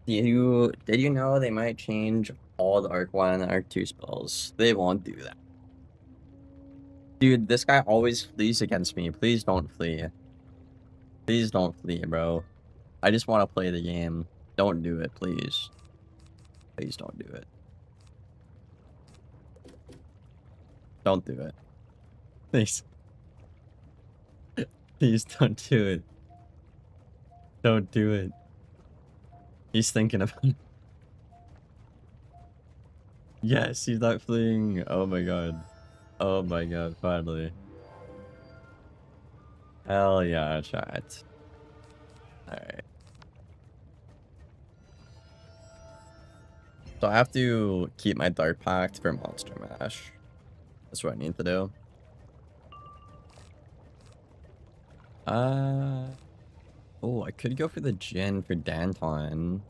Did you know they might change all the Arc 1 and Arc 2 spells? They won't do that. Dude, this guy always flees against me. Please don't flee. Please don't flee, bro. I just want to play the game. Don't do it, please. Please don't do it. Don't do it. Please. Please don't do it. Don't do it. He's thinking about it. Yes, he's not fleeing. Oh my god. Oh my god, finally. Hell yeah, chat. Alright. So I have to keep my Dark Pact for Monster Mash. That's what I need to do. Oh, I could go for the Jin for Danton.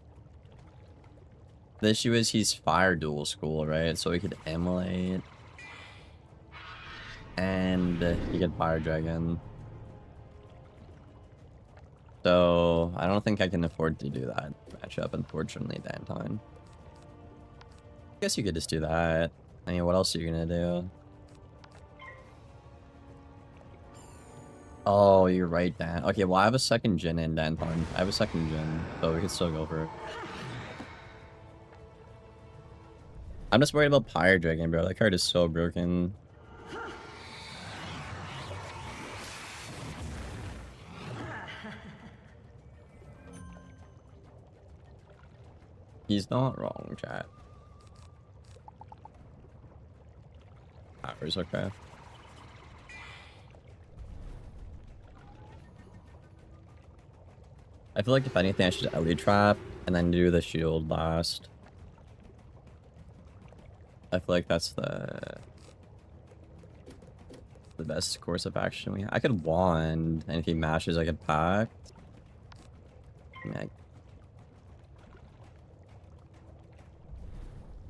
The issue is he's fire dual school, right? So he could immolate. And he could fire dragon. So I don't think I can afford to do that matchup, unfortunately, Danton. I guess you could just do that. I mean, what else are you gonna do? Oh, you're right, Dan. Okay, well, I have a second Jin in Danton. I have a second Jin, so we can still go for it. I'm just worried about Pyre Dragon, bro. That card is so broken. He's not wrong, chat. Power's okay. I feel like if anything, I should Ellie Trap and then do the shield last. I feel like that's the best course of action we have. I could wand, and if he mashes, I could pact. I mean,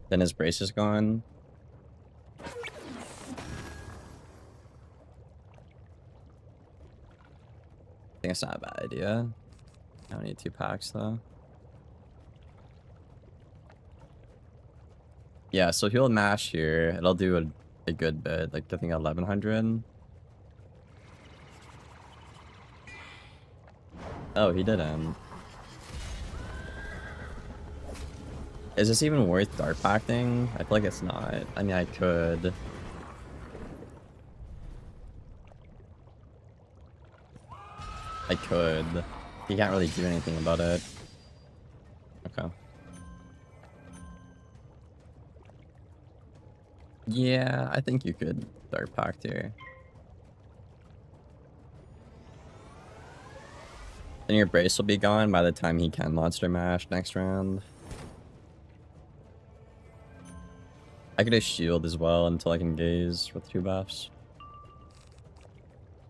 then his brace is gone. I think it's not a bad idea. I don't need 2 packs though. Yeah, so he'll mash here. It'll do a good bit, like I think 1100. Oh, he didn't. Is this even worth dark pacting? I feel like it's not. I mean, I could. I could. He can't really do anything about it. Okay. Yeah, I think you could dark pact here. Then your brace will be gone by the time he can monster mash next round. I could just shield as well until I can gaze with 2 buffs.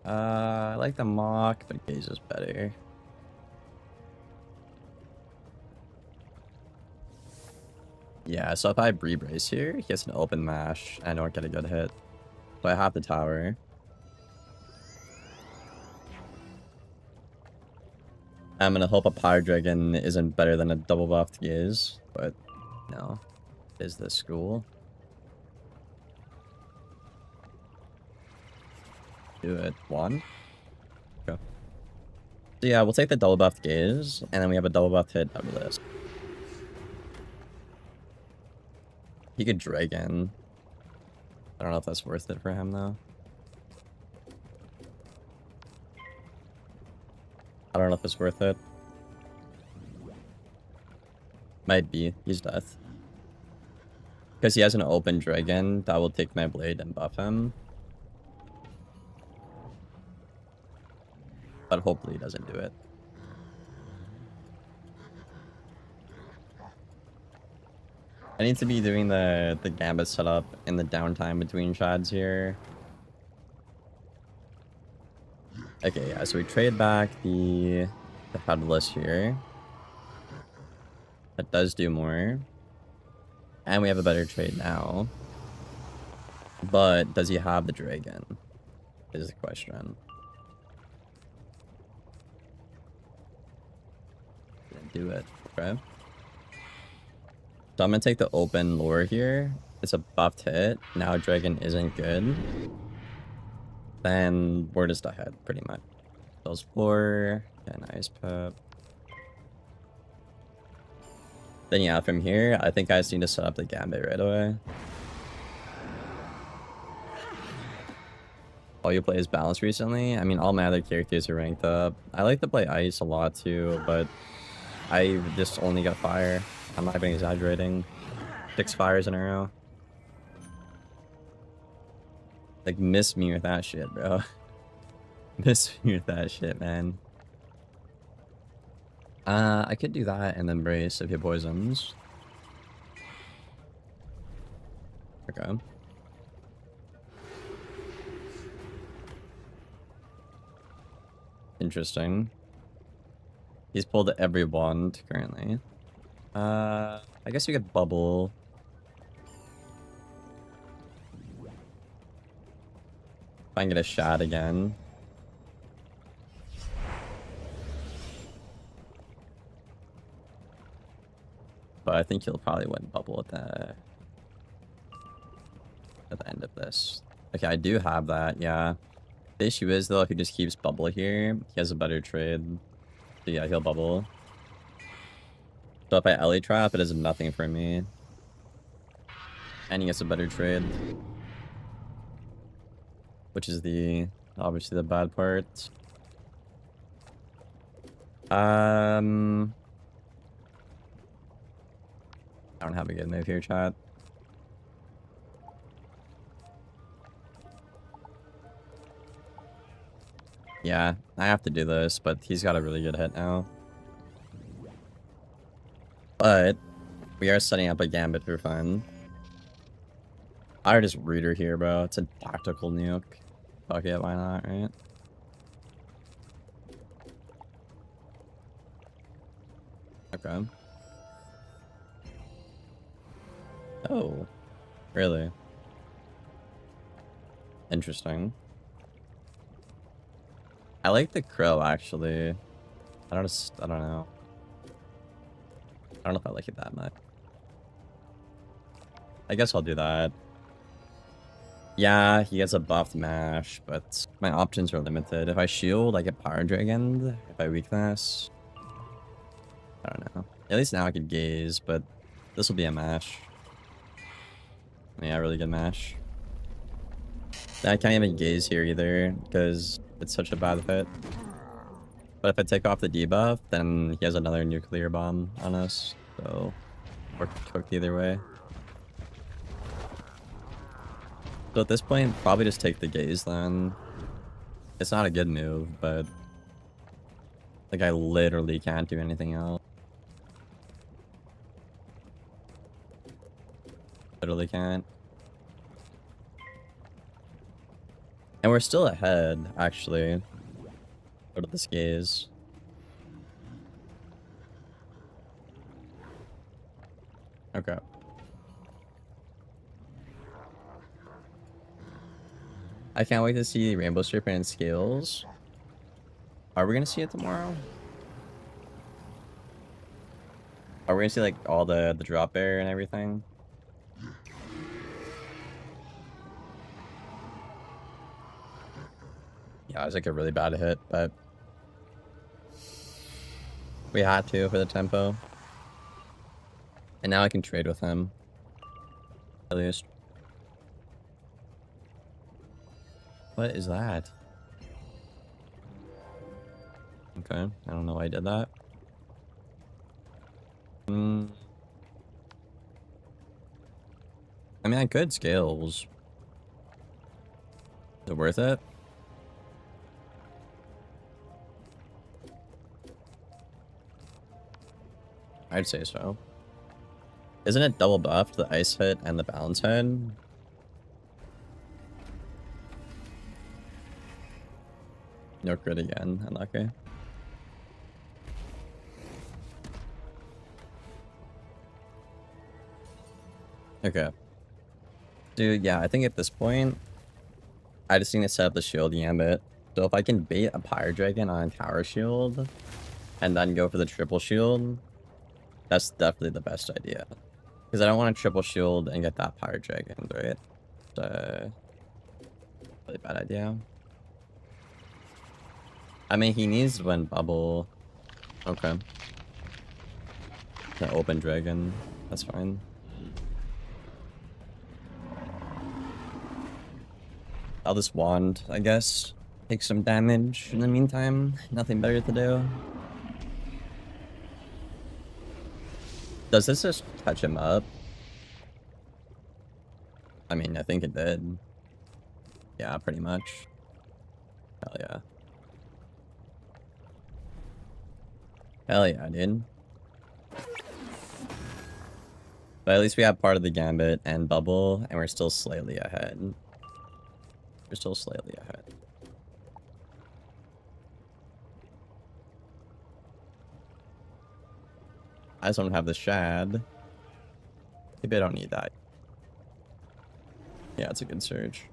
I like the mock, but gaze is better. Yeah, so if I brace here, he gets an open mash, and I don't get a good hit. So I have the tower. I'm gonna hope a Pyre Dragon isn't better than a double buffed gaze, but no. Is this school? Do it. 1. Okay. So yeah, we'll take the double buffed gaze, and then we have a double buffed hit out of this. He could dragon. I don't know if that's worth it for him though. I don't know if it's worth it. Might be. He's death. Because he has an open dragon, that will take my blade and buff him. But hopefully he doesn't do it. I need to be doing the Gambit setup in the downtime between shads here. Okay, yeah, so we trade back the Headless here. That does do more. And we have a better trade now. But does he have the dragon? Is the question. Didn't do it. Okay. So I'm gonna take the open lure here. It's a buffed hit. Now dragon isn't good. Then we're just ahead, pretty much. Those floor. And ice pep. Then yeah, from here, I think I just need to set up the Gambit right away. All you play is balanced recently? I mean, all my other characters are ranked up. I like to play ice a lot too, but I just only got fire. I'm not even exaggerating. 6 fires in a row. Like, miss me with that shit, bro. Miss me with that shit, man. I could do that and then brace if he poisons. Okay. Interesting. He's pulled every wand currently. I guess you could bubble. If I can get a shot again. But I think he'll probably win bubble at the end of this. Okay, I do have that, yeah. The issue is, though, if he just keeps bubble here, he has a better trade. So yeah, he'll bubble. So if I Ellie trap, it does nothing for me. And he gets a better trade. Which is obviously the bad part. I don't have a good move here, chat. Yeah, I have to do this, but he's got a really good hit now. But we are setting up a gambit for fun. I would just reader here, bro. It's a tactical nuke. Fuck it, why not, right? Okay. Oh, really? Interesting. I like the crow, actually. I don't know. I don't know if I like it that much. I guess I'll do that. Yeah, he gets a buffed mash, but my options are limited. If I shield, I get Power Dragon. If I weakness, I don't know. At least now I could gaze, but this will be a mash. Yeah, really good mash. I can't even gaze here either, because it's such a bad fit. But if I take off the debuff, then he has another nuclear bomb on us. So we're cooked either way. So at this point, probably just take the gaze then. It's not a good move, but like I literally can't do anything else. Literally can't. And we're still ahead, actually. Go to this gaze. Okay. I can't wait to see Rainbow Serpent and Scales. Are we gonna see it tomorrow? Are we gonna see like all the drop bear and everything? Yeah, it was like a really bad hit, but we had to for the tempo. And now I can trade with him. At least. What is that? Okay, I don't know why I did that. I mean, I could scales. Is it worth it? I'd say so. Isn't it double buffed, the ice hit and the balance head? No crit again, unlucky. Okay. Dude, yeah, I think at this point, I just need to set up the shield gambit. So if I can bait a Pyre Dragon on Tower Shield, and then go for the triple shield, that's definitely the best idea. Because I don't want to triple shield and get that Pyre Dragon, right? So, really bad idea. I mean, he needs to win bubble. Okay. The open dragon. That's fine. I'll just wand, I guess. Take some damage in the meantime. Nothing better to do. Does this just catch him up? I mean, I think it did. Yeah, pretty much. Hell yeah. Hell yeah, dude. But at least we have part of the gambit and bubble, and we're still slightly ahead. We're still slightly ahead. I just don't have the shad. Maybe I don't need that. Yeah, it's a good surge.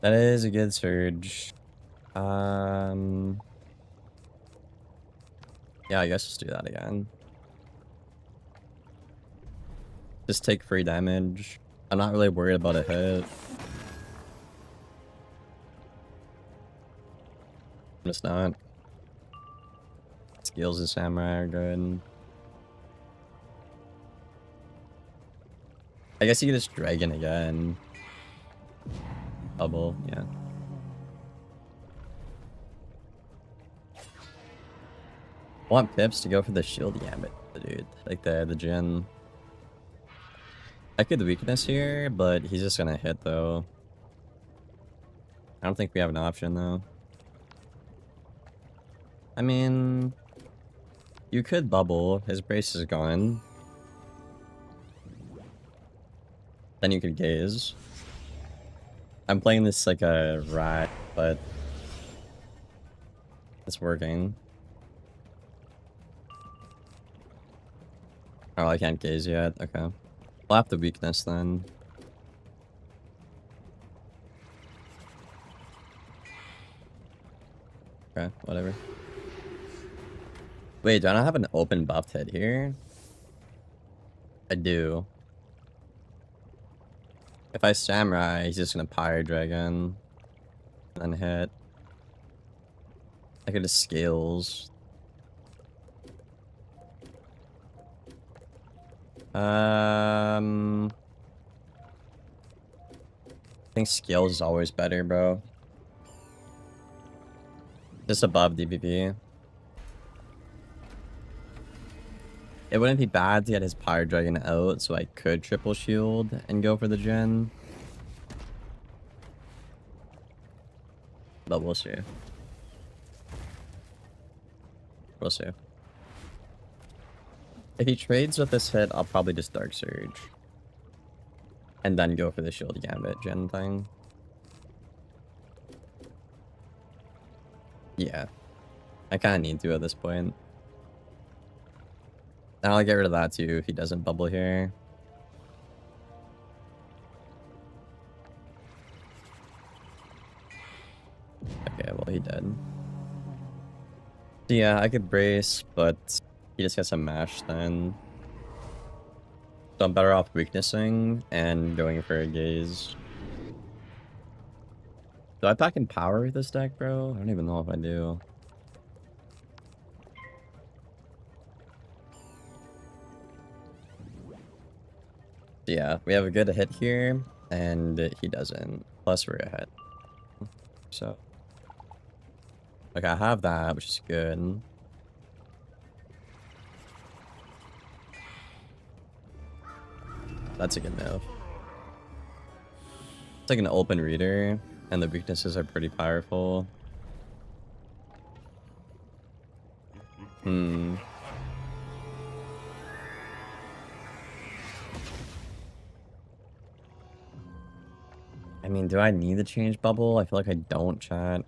That is a good surge. Yeah, I guess let's do that again. Just take free damage. I'm not really worried about a hit. I'm just not. Skills of Samurai are good. I guess you can just Dragon again. Bubble, yeah. I want Pips to go for the shield gambit, dude. Like the Jin. I could weakness here, but he's just gonna hit though. I don't think we have an option though. I mean, you could bubble. His brace is gone. Then you could gaze. I'm playing this like a rat, but it's working. Oh, I can't gaze yet. Okay. I'll have the weakness then. Okay, whatever. Wait, do I not have an open buffed head here? I do. If I Samurai, he's just gonna Pyre Dragon. And then hit. I could just Scales. I think Scales is always better, bro. Just above DPP. It wouldn't be bad to get his Pyre Dragon out, so I could triple shield and go for the Jin. But we'll see. We'll see. If he trades with this hit, I'll probably just Dark Surge. And then go for the Shield Gambit Jin thing. Yeah. I kind of need to at this point. And I'll get rid of that too if he doesn't bubble here. Okay, well he did. So yeah, I could brace, but he just gets a mash then. So I'm better off weaknessing and going for a gaze. Do I pack in power with this deck, bro? I don't even know if I do. Yeah, we have a good hit here, and he doesn't. Plus we're ahead. So, like, I have that, which is good. That's a good move. It's like an open reader, and the weaknesses are pretty powerful. I mean, do I need to change bubble? I feel like I don't, chat.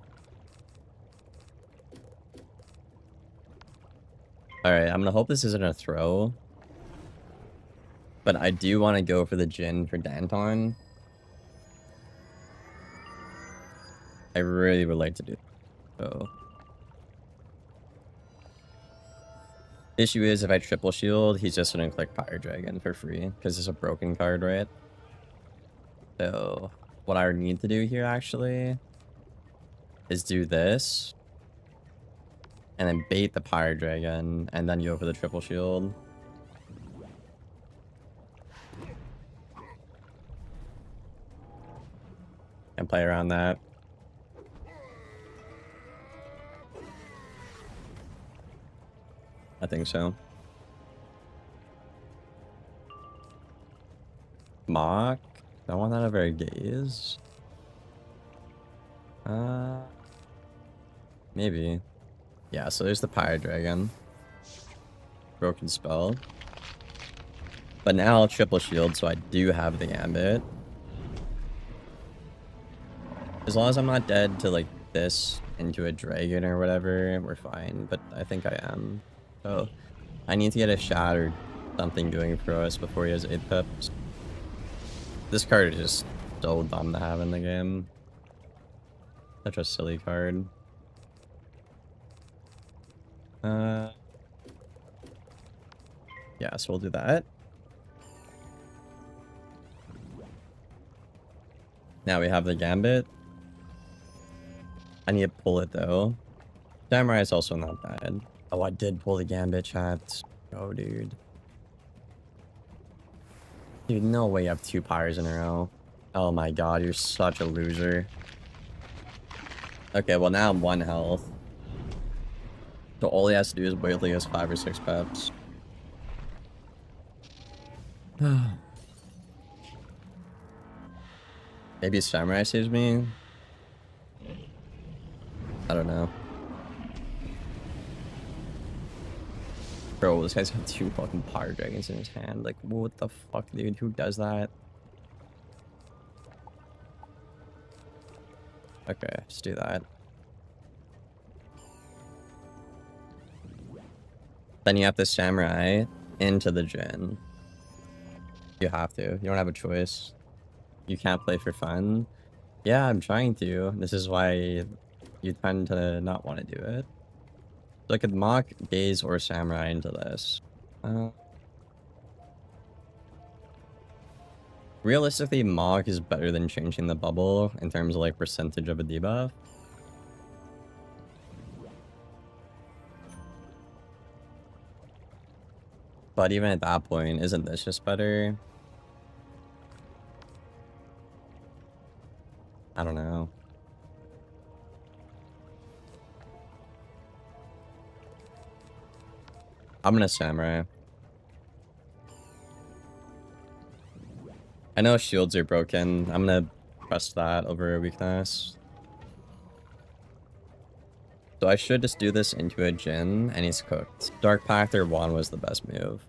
Alright, I'm gonna hope this isn't a throw. But I do want to go for the Jin for Danton. I really would like to do so. Issue is if I triple shield, he's just gonna click Pyre Dragon for free because it's a broken card, right? So what I need to do here actually is do this and then bait the Pyre Dragon and then go for the triple shield. And play around that. I think so. Mock? Do I want that over a gaze? Maybe. Yeah, so there's the Pyre Dragon. Broken spell. But now I'll triple shield, so I do have the Gambit. As long as I'm not dead to like this into a dragon or whatever, we're fine. But I think I am. So I need to get a shot or something going for us before he has 8 pips. This card is just so dumb to have in the game. Such a silly card. Yeah, so we'll do that. Now we have the Gambit. I need to pull it though. Samurai is also not bad. Oh, I did pull the Gambit, chat. Oh, dude. Dude, no way you have 2 pyres in a row. Oh my god, you're such a loser. Okay, well now I'm 1 health. So all he has to do is wait till he has 5 or 6 peps. Maybe Samurai saves me? I don't know. Bro, this guy's got 2 fucking Pyre Dragons in his hand. Like, what the fuck, dude? Who does that? Okay, let's do that. Then you have to Samurai into the Jhin. You have to. You don't have a choice. You can't play for fun. Yeah, I'm trying to. This is why you tend to not want to do it. So I could mock, gaze, or samurai into this. Realistically, mock is better than changing the bubble in terms of like percentage of a debuff. But even at that point, isn't this just better? I don't know. I'm gonna samurai. I know shields are broken. I'm gonna press that over a weakness. So I should just do this into a Jhin, and he's cooked. Dark Pact or Wand was the best move.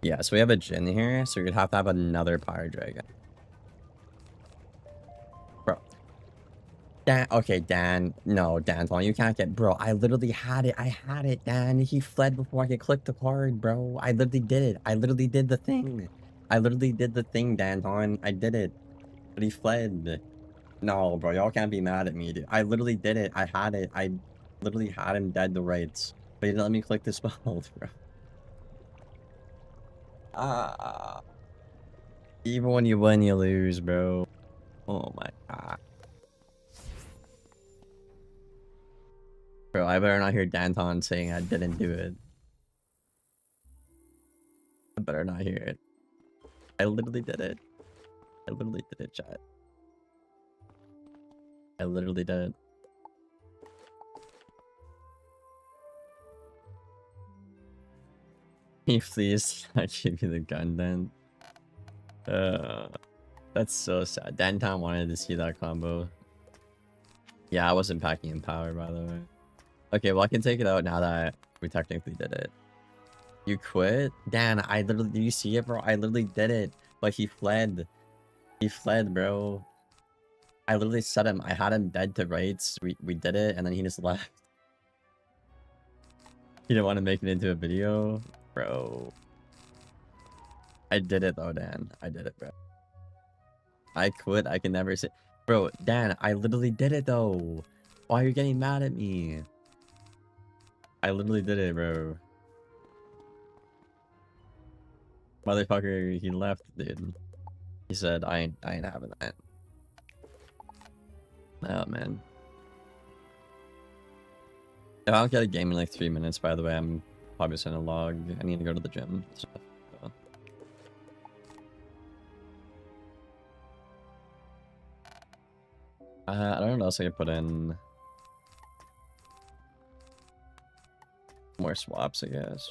Yeah, so we have a Jhin here, so you'd have to have another Pyre Dragon. Bro. Dan, okay, Dan. No, Danton, you can't get... Bro, I literally had it. I had it, Dan. He fled before I could click the card, bro. I literally did it. I literally did the thing. I literally did the thing, Danton. I did it. But he fled. No, bro, y'all can't be mad at me, dude. I literally did it. I had it. I literally had him dead to rights. But he didn't let me click the spell, bro. Even when you win, you lose, bro. Oh my god. Bro, I better not hear Danton saying I didn't do it. I better not hear it. I literally did it. I literally did it, chat. I literally did it. Can you please not give me the gun then? That's so sad. Danton wanted to see that combo. Yeah, I wasn't packing in power, by the way. Okay, well, I can take it out now that we technically did it. You quit? Dan, I literally... Did you see it, bro? I literally did it. But he fled. He fled, bro. I literally set him. I had him dead to rights. We did it, and then he just left. He didn't want to make it into a video? Bro. I did it, though, Dan. I did it, bro. I quit. I can never say... Bro, Dan, I literally did it, though. Why are you getting mad at me? I literally did it, bro. Motherfucker, he left, dude. He said, I ain't having that. Oh, man. If I don't get a game in like 3 minutes, by the way, I'm probably just gonna log. I need to go to the gym. So, I don't know what else I can put in. More swaps, I guess.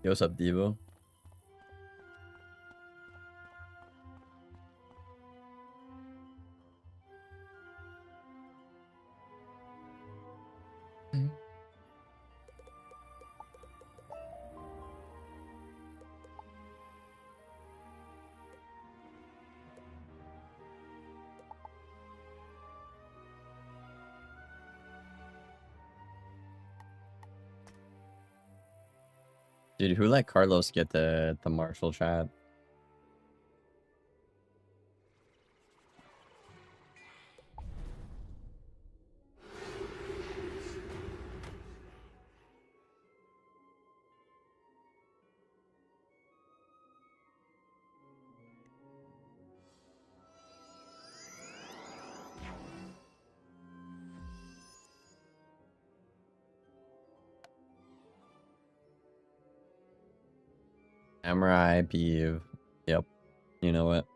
Yo, what's up, Devo? Dude, who let Carlos get the Marshall chat? Samurai Beeve. Yep. You know what?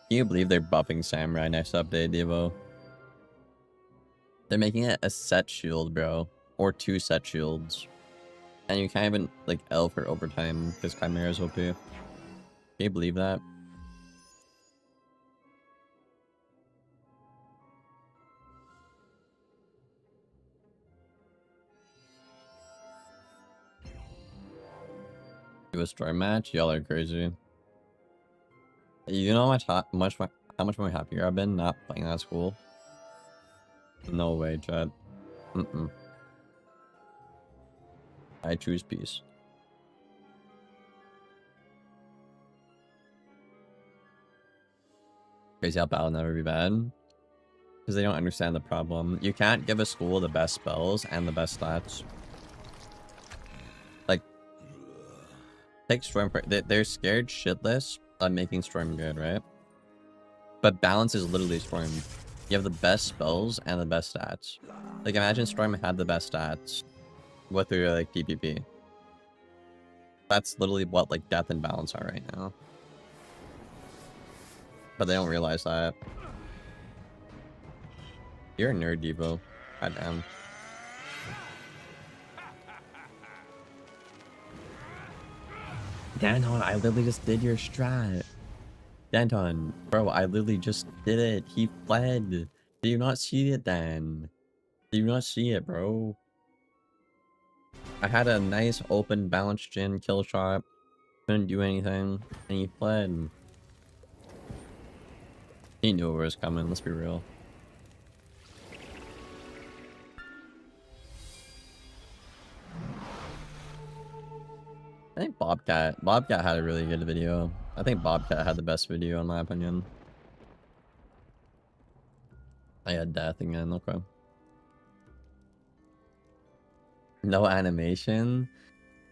Can you believe they're buffing Samurai next update, Devo? They're making it a set shield, bro. Or 2 set shields. And you can't even, like, L for overtime because Chimera's OP. Can you believe that? Do a story match? Y'all are crazy. You know how much more happier I've been not playing at school? No way, Chad. I choose peace. Crazy how battle never be bad. Because they don't understand the problem. You can't give a school the best spells and the best stats. Like, take Storm. They're scared shitless of making Storm good, right? But balance is literally Storm. You have the best spells and the best stats. Like, imagine Storm had the best stats with your, like, PPP. That's literally what, like, Death and Balance are right now. But they don't realize that. You're a nerd, Devo. Goddamn. Danton, I literally just did your strat. Danton, bro, I literally just did it. He fled. Did you not see it, Dan? Did you not see it, bro? I had a nice open balanced Jin kill shot. Couldn't do anything. And he fled. He knew it was coming, let's be real. I think Bobcat had a really good video. I think Bobcat had the best video in my opinion. I had death again, okay. No animation?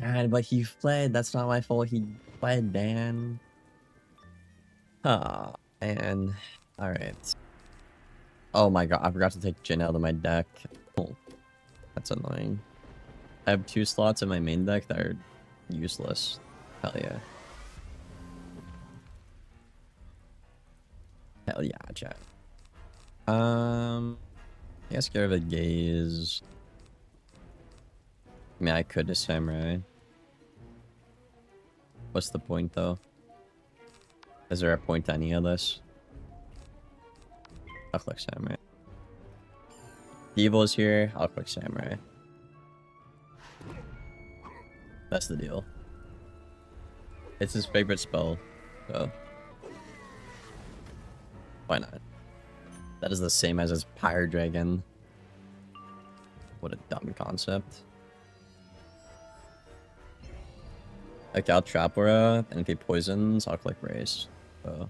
God, but he fled. That's not my fault. He fled, Dan. Ah, man. Alright. Oh my god, I forgot to take Jin out of my deck. Oh, that's annoying. I have 2 slots in my main deck that are useless. Hell yeah. Hell yeah, chat. I guess get rid of a gaze. I mean, I could just Samurai. What's the point, though? Is there a point to any of this? I'll click Samurai. Evil's here. I'll click Samurai. That's the deal. It's his favorite spell, so why not? That is the same as his Pyre Dragon. What a dumb concept. Okay, I'll Trap Aura, and if he poisons, I'll click Race. So.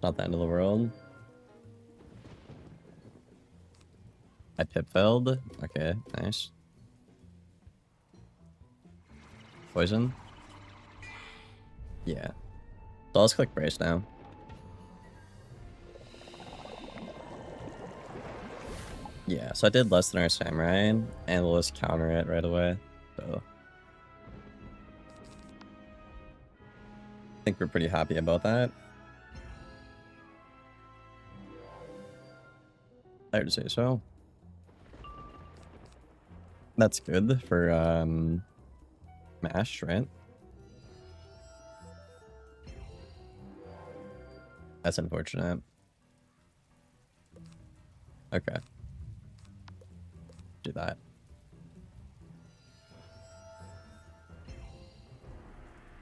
Not the end of the world. I pip failed. Okay, nice. Poison. Yeah. So let's click Brace now. Yeah, so I did less than our Samurai, and we'll just counter it right away. So I think we're pretty happy about that. I would say so. That's good for Mash, right? That's unfortunate. Okay. Do that.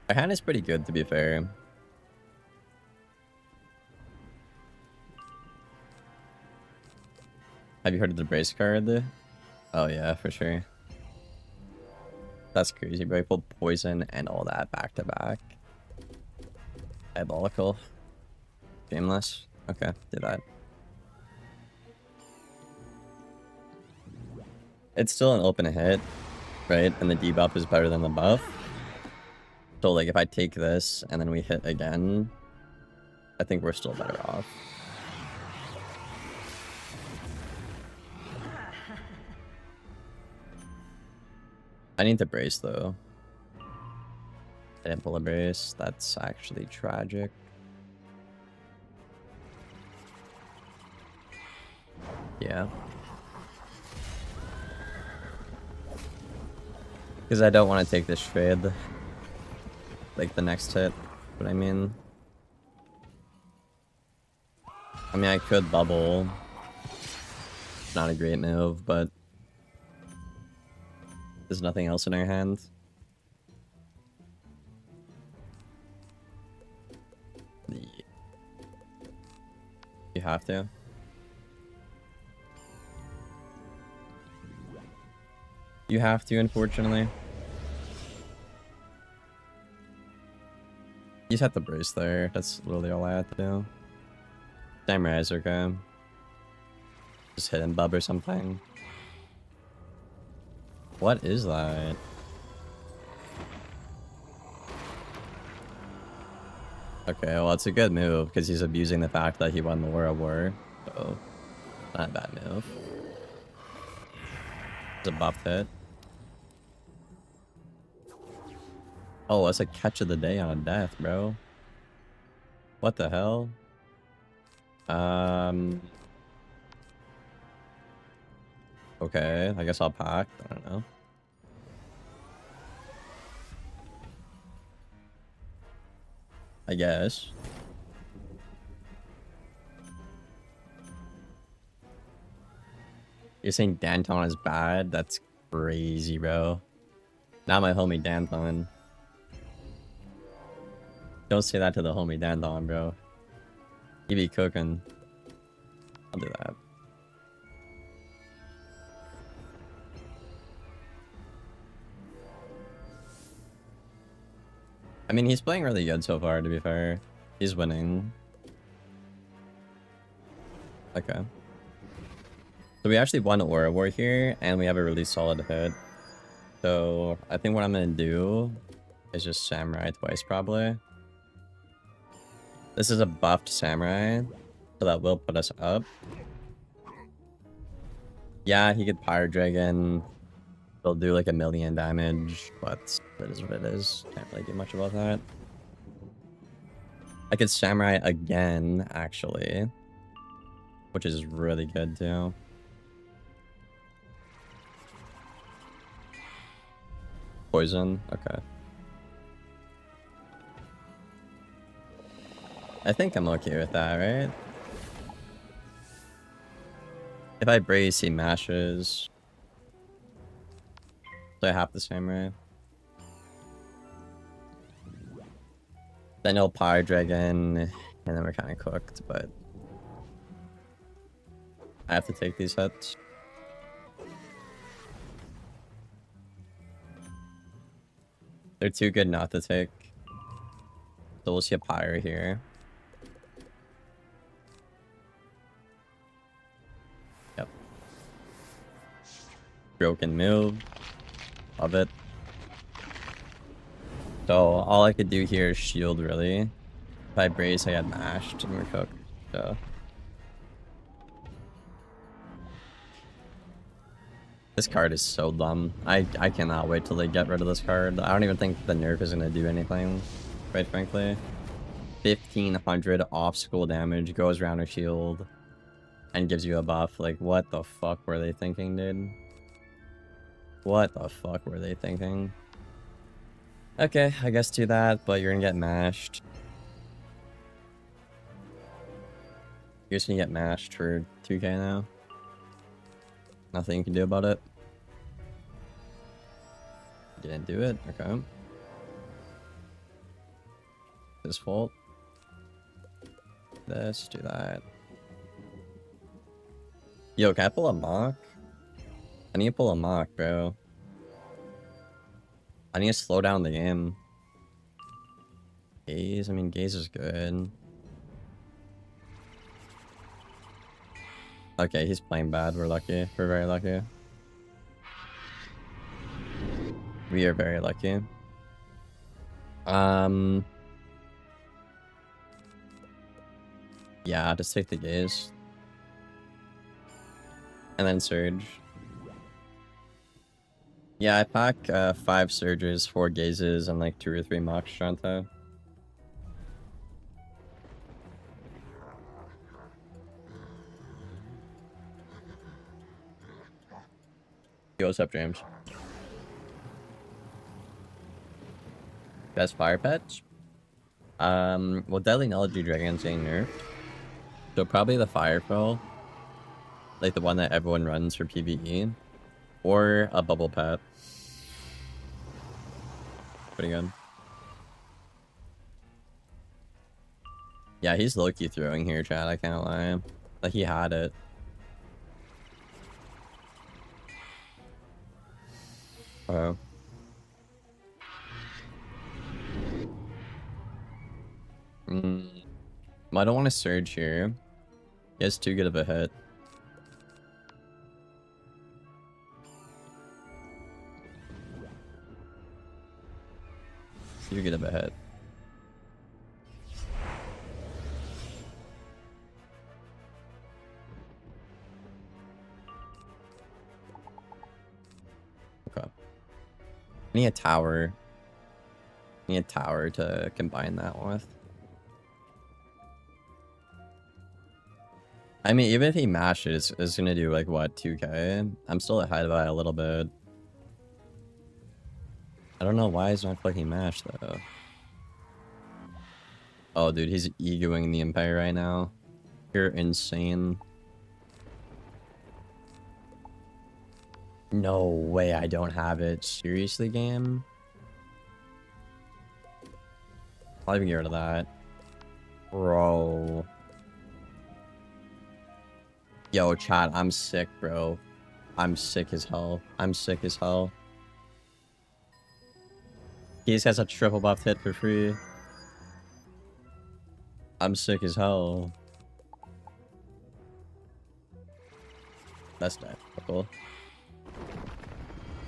Our hand is pretty good, to be fair. Have you heard of the brace card? Oh yeah, for sure. That's crazy, bro. He pulled poison and all that back to back. Diabolical. Shameless. Okay, do that. It's still an open hit, right? And the debuff is better than the buff. So like if I take this and then we hit again, I think we're still better off. I need to brace though. I didn't pull a brace. That's actually tragic. Yeah. Because I don't want to take this trade. Like the next hit. But I mean... I could bubble. Not a great move, but... There's nothing else in our hand. You have to. You have to, unfortunately. You just have to brace there. That's literally all I have to do. Samurai's okay. Just hit and bub or something. What is that? Okay, well, it's a good move because he's abusing the fact that he won the War of War. So, not a bad move. It's a buff hit. Oh, that's a catch of the day on a death, bro. What the hell? Okay, I guess I'll pack. I don't know. I guess. You're saying Danton is bad? That's crazy, bro. Not my homie Danton. Don't say that to the homie Danton, bro. He be cooking. I'll do that. I mean, he's playing really good so far, to be fair. He's winning. Okay. So we actually won Aura War here, and we have a really solid hit. So I think what I'm gonna do is just Samurai twice, probably. This is a buffed Samurai, so that will put us up. Yeah, he could Pyre Dragon. They'll do like 1,000,000 damage, but that is what it is. Can't really do much about that. I could Samurai again, actually, which is really good too. Poison, okay. I think I'm okay with that, right? If I brace, he mashes. So I have the Samurai. Then he'll Pyre Dragon, and then we're kind of cooked, but I have to take these hits. They're too good not to take. So we'll see a Pyre here. Yep. Broken move. Love it. So all I could do here is shield, really. If I brace, I got mashed and we're cooked. So this card is so dumb. I cannot wait till they get rid of this card. I don't even think the nerf is gonna do anything, quite frankly. 1500 off school damage, goes around a shield, and gives you a buff. Like, what the fuck were they thinking, dude? What the fuck were they thinking? Okay, I guess do that, but you're gonna get mashed. You're just gonna get mashed for 2k now. Nothing you can do about it. Didn't do it, okay. His fault. This, do that. Yo, can I pull a mock? I need to pull a mock, bro. I need to slow down the game. Gaze? I mean, Gaze is good. Okay, he's playing bad. We're lucky. We're very lucky. We are very lucky. Yeah, just take the Gaze. And then Surge. Yeah, I pack 5 Surges, 4 Gazes, and like 2 or 3 Mock Stranta. Yo, what's up, James? Best fire pets? Well, Deadly Knowledge Dragon's getting nerfed. So probably the Firefell. Like the one that everyone runs for PvE. Or a Bubble Pet. Pretty good. Yeah, he's low-key throwing here, chat, I can't lie. Like, he had it. Oh. I don't want to Surge here. He has too good of a hit. Too good of a hit. Okay. I need a tower. I need a tower to combine that with. I mean, even if he mashes, it's gonna do like what, 2k? I'm still ahead by a little bit. I don't know why he's not fucking mash though. Oh, dude, he's egoing the Empire right now. You're insane. No way I don't have it. Seriously, game? I'll even get rid of that. Bro. Yo, chat, I'm sick, bro. I'm sick as hell. I'm sick as hell. He just has a triple buff hit for free. I'm sick as hell. That's difficult.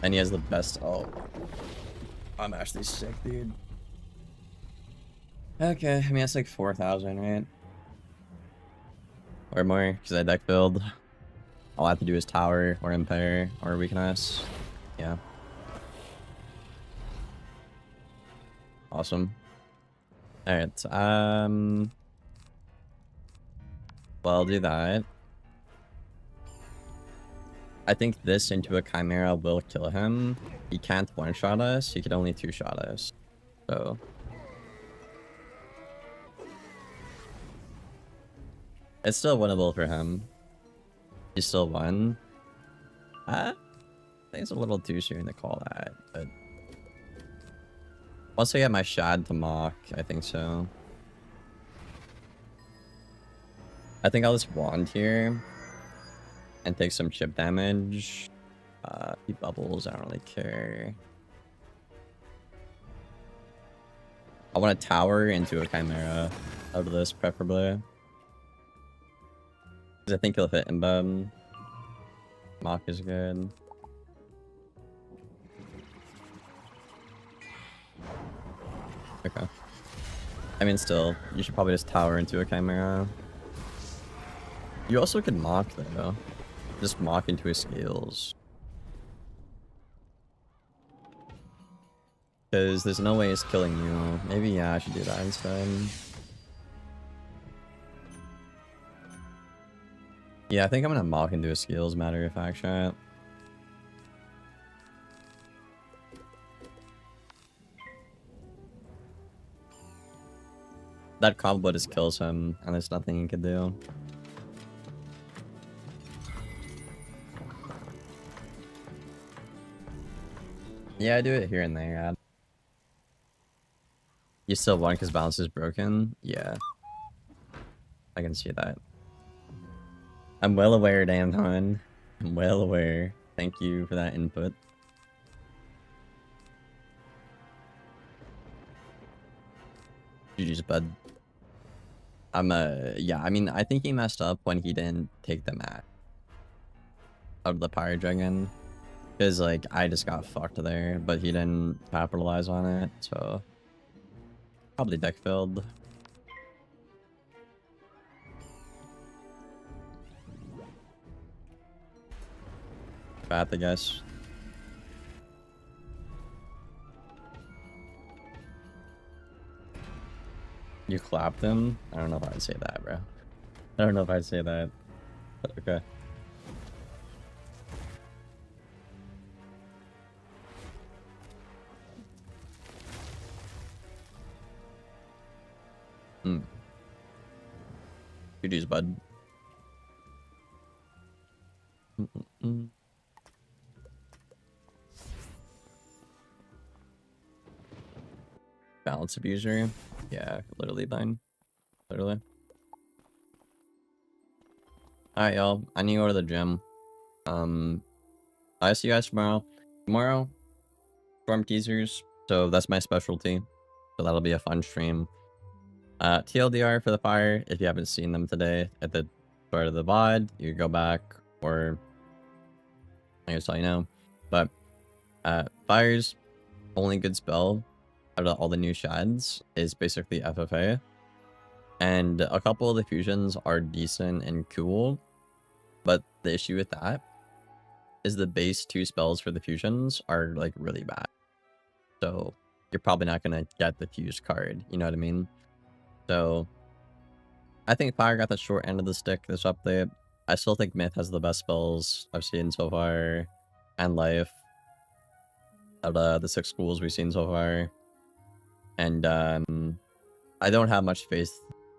And he has the best. Oh, I'm actually sick, dude. Okay, I mean that's like 4,000, right? Or more, because I deck build. All I have to do is tower or Empire or weakness. Yeah. Awesome. Alright, well, I'll do that. I think this into a Chimera will kill him. He can't one-shot us, he can only two-shot us. So... it's still winnable for him. He still won. I think it's a little too soon to call that, but... once I get my Shad to mock, I think so. I think I'll just wand here. And take some chip damage. He bubbles, I don't really care. I want to tower into a Chimera out of this, preferably. I think he'll hit Imbum. Mock is good. Okay. I mean, still, you should probably just tower into a Chimera. You also could mock, though. Just mock into his scales. Because there's no way it's killing you. Maybe, yeah, I should do that instead. Yeah, I think I'm gonna mock into a skills matter of fact shot. That combo just kills him, and there's nothing he can do. Yeah, I do it here and there, yeah. You still won because balance is broken? Yeah. I can see that. I'm well aware, Danton. I'm well aware. Thank you for that input. GG's, bud. Yeah, I mean, I think he messed up when he didn't take the mat out of the Pyre Dragon. Because, like, I just got fucked there, but he didn't capitalize on it, so... Probably deck filled. Path, I guess. You clapped him? I don't know if I'd say that, bro. I don't know if I'd say that. But okay. GG's, bud. Balance abuser. Yeah, literally mine. Literally. Alright, y'all. I need to go to the gym. I'll see you guys tomorrow. Tomorrow, Storm teasers. So that's my specialty. So that'll be a fun stream. TLDR for the fire. If you haven't seen them today at the start of the VOD, you go back, or I guess you know. But fire's only good spell out of all the new shads is basically FFA. And a couple of the fusions are decent and cool, but the issue with that is the base 2 spells for the fusions are like really bad. So you're probably not gonna get the fuse card, you know what I mean? So I think Fire got the short end of the stick this update. I still think Myth has the best spells I've seen so far, and Life out of the 6 schools we've seen so far. And I don't have much faith.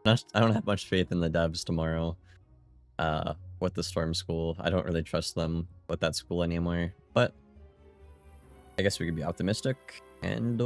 I don't have much faith in the devs tomorrow. With the Storm School, I don't really trust them with that school anymore. But I guess we could be optimistic and